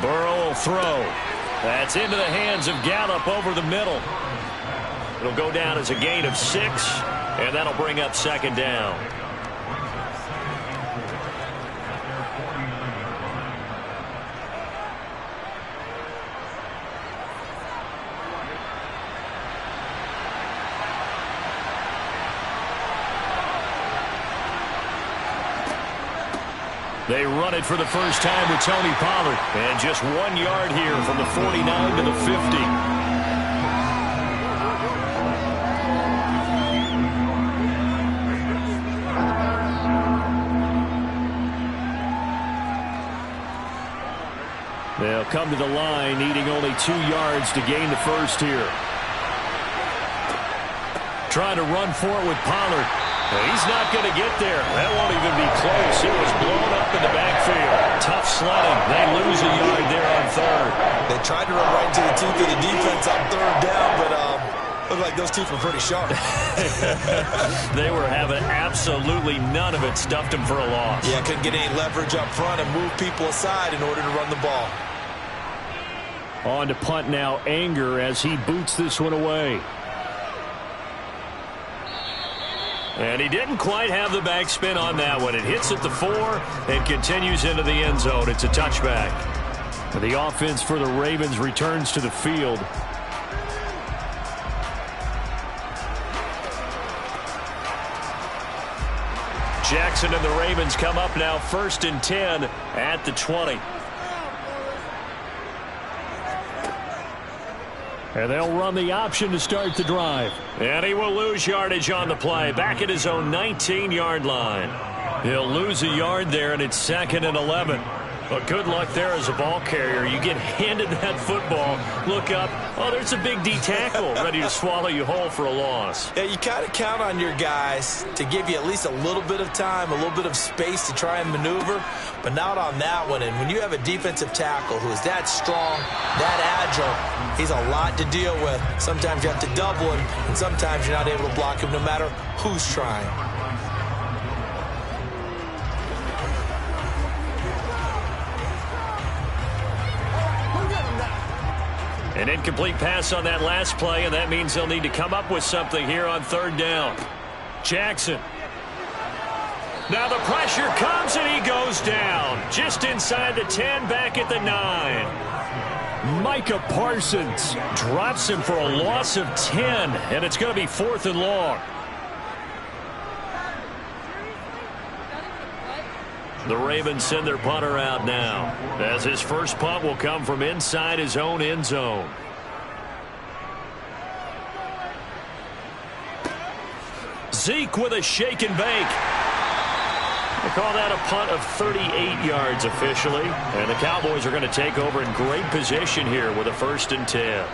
Burrow will throw. That's into the hands of Gallup over the middle. It'll go down as a gain of 6, and that'll bring up second down. They run it for the first time with Tony Pollard. And just 1 yard here from the 49 to the 50. They'll come to the line needing only 2 yards to gain the first here. Trying to run for it with Pollard. He's not going to get there. That won't even be close. It was blown up in the backfield. Tough sledding. They lose a yard there on third. They tried to run right into the teeth of the defense on third down, but looked like those teeth were pretty sharp. They were having absolutely none of it. Stuffed him for a loss. Yeah, couldn't get any leverage up front and move people aside in order to run the ball. On to punt now, Anger, as he boots this one away. And he didn't quite have the backspin on that one. It hits at the 4 and continues into the end zone. It's a touchback. The offense for the Ravens returns to the field. Jackson and the Ravens come up now 1st and 10 at the 20. And they'll run the option to start the drive. And he will lose yardage on the play. Back at his own 19-yard line. He'll lose a yard there, and it's 2nd and 11. But good luck there as a ball carrier. You get handed that football, look up, oh, there's a big D tackle ready to swallow you whole for a loss. Yeah, you kind of count on your guys to give you at least a little bit of time, a little bit of space to try and maneuver, but not on that one. And when you have a defensive tackle who is that strong, that agile, he's a lot to deal with. Sometimes you have to double him, and sometimes you're not able to block him no matter who's trying. An incomplete pass on that last play, and that means they'll need to come up with something here on third down. Jackson. Now the pressure comes, and he goes down. Just inside the 10, back at the 9. Micah Parsons drops him for a loss of 10, and it's going to be 4th and long. The Ravens send their punter out now, as his first punt will come from inside his own end zone. Zeke with a shake and bake. They call that a punt of 38 yards officially, and the Cowboys are going to take over in great position here with a 1st and 10.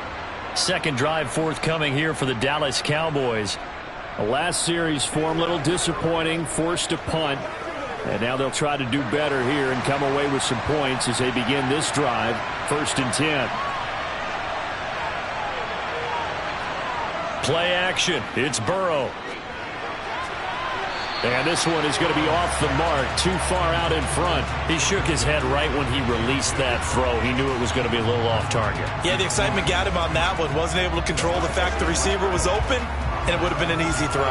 Second drive forthcoming here for the Dallas Cowboys. The last series form a little disappointing, forced to punt. And now they'll try to do better here and come away with some points as they begin this drive. 1st and 10. Play action. It's Burrow. And this one is going to be off the mark, too far out in front. He shook his head right when he released that throw. He knew it was going to be a little off target. Yeah, the excitement got him on that one. Wasn't able to control the fact the receiver was open, and it would have been an easy throw.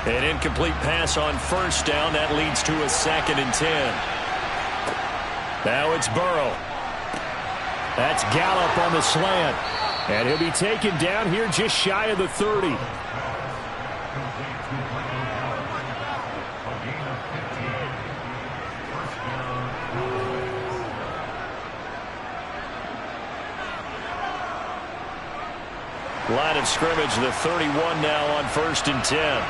An incomplete pass on first down. That leads to a 2nd and 10. Now it's Burrow. That's Gallup on the slant. And he'll be taken down here just shy of the 30. Line of scrimmage, the 31 now on 1st and 10.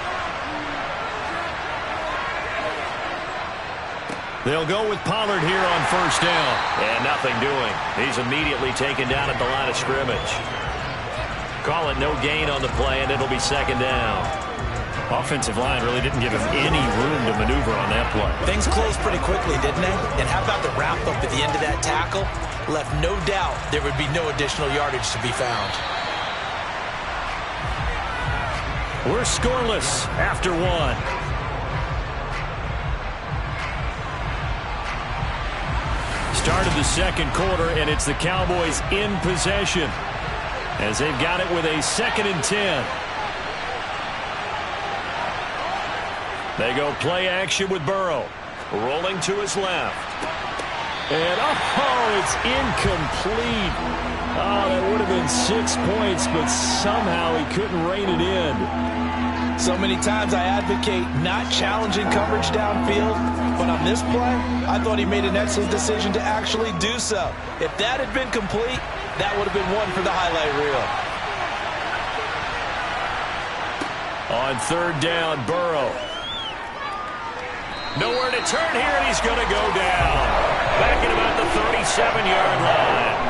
They'll go with Pollard here on 1st down. And nothing doing. He's immediately taken down at the line of scrimmage. Call it no gain on the play, and it'll be 2nd down. Offensive line really didn't give him any room to maneuver on that play. Things closed pretty quickly, didn't they? And how about the wrap-up at the end of that tackle? Left no doubt there would be no additional yardage to be found. We're scoreless after 1. Start of the 2nd quarter, and it's the Cowboys in possession as they've got it with a 2nd and 10. They go play action with Burrow. Rolling to his left. And, it's incomplete. Oh, that would have been 6 points, but somehow he couldn't rein it in. So many times I advocate not challenging coverage downfield, but on this play, I thought he made an excellent decision to actually do so. If that had been complete, that would have been one for the highlight reel. On 3rd down, Burrow. Nowhere to turn here, and he's going to go down. Back at about the 37-yard line.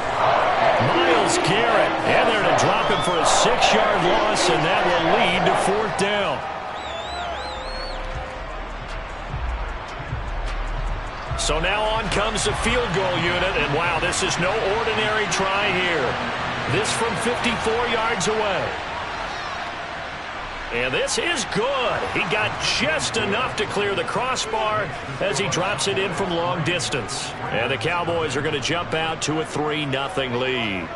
Myles Garrett, and they're to drop him for a 6-yard loss, and that will lead to 4th down. So now on comes the field goal unit, and wow, this is no ordinary try here. This from 54 yards away. And this is good. He got just enough to clear the crossbar as he drops it in from long distance. And the Cowboys are going to jump out to a 3-0 lead.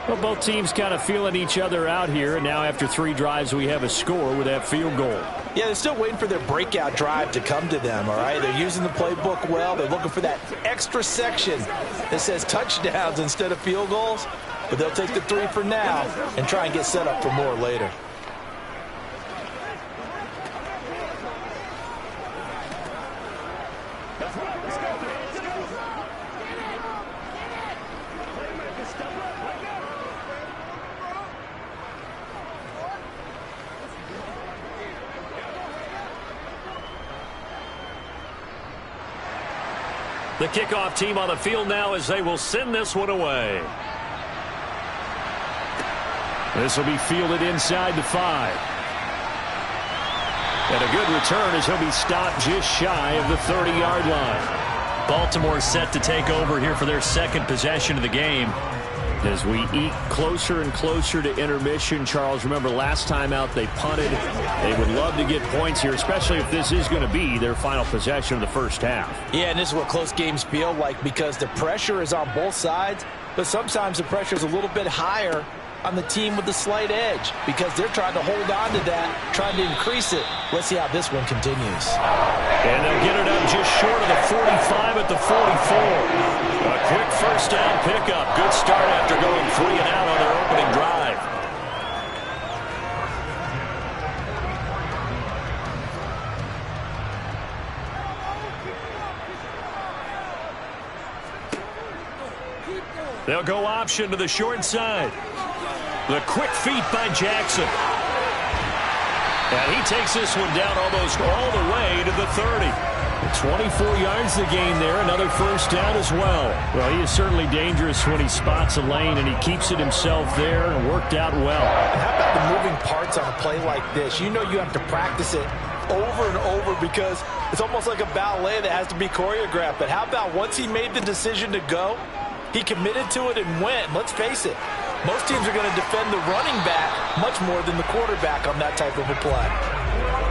Well, both teams kind of feeling each other out here, and now after 3 drives, we have a score with that field goal. Yeah, they're still waiting for their breakout drive to come to them, all right? They're using the playbook well. They're looking for that extra section that says touchdowns instead of field goals. But they'll take the 3 for now and try and get set up for more later. The kickoff team on the field now as they will send this one away. This will be fielded inside the 5. And a good return as he'll be stopped just shy of the 30-yard line. Baltimore set to take over here for their 2nd possession of the game. As we eke closer and closer to intermission, Charles, remember last time out they punted. They would love to get points here, especially if this is going to be their final possession of the first half. Yeah, and this is what close games feel like because the pressure is on both sides, but sometimes the pressure is a little bit higher on the team with the slight edge because they're trying to hold on to that, trying to increase it. Let's see how this one continues. And they'll get it up just short of the 45 at the 44. A quick first down pickup. Good start after going 3 and out on their opening drive. They'll go option to the short side. The quick feet by Jackson. And he takes this one down almost all the way to the 30. 24 yards to gain there. Another first down as well. Well, he is certainly dangerous when he spots a lane, and he keeps it himself there and worked out well. And how about the moving parts on a play like this? You know you have to practice it over and over because it's almost like a ballet that has to be choreographed. But how about once he made the decision to go, he committed to it and went. Let's face it, Most teams are going to defend the running back much more than the quarterback on that type of a play.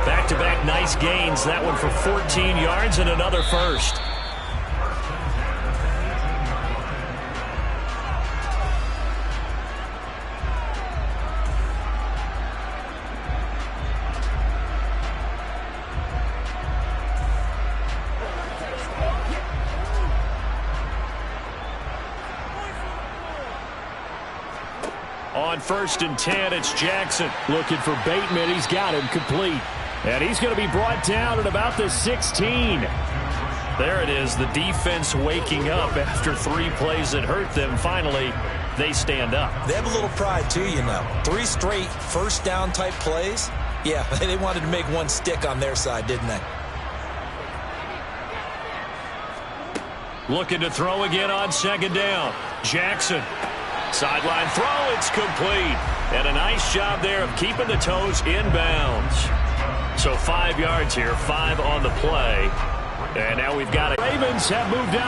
Back-to-back nice gains. That one for 14 yards and another first. On 1st and 10, it's Jackson. Looking for Bateman. He's got him complete. And he's going to be brought down at about the 16. There it is, the defense waking up after 3 plays that hurt them. Finally, they stand up. They have a little pride, too, you know. 3 straight first down type plays. Yeah, they wanted to make one stick on their side, didn't they? Looking to throw again on 2nd down. Jackson. Sideline throw, it's complete. And a nice job there of keeping the toes in bounds. So 5 yards here, 5 on the play. And now we've got it. Ravens have moved down.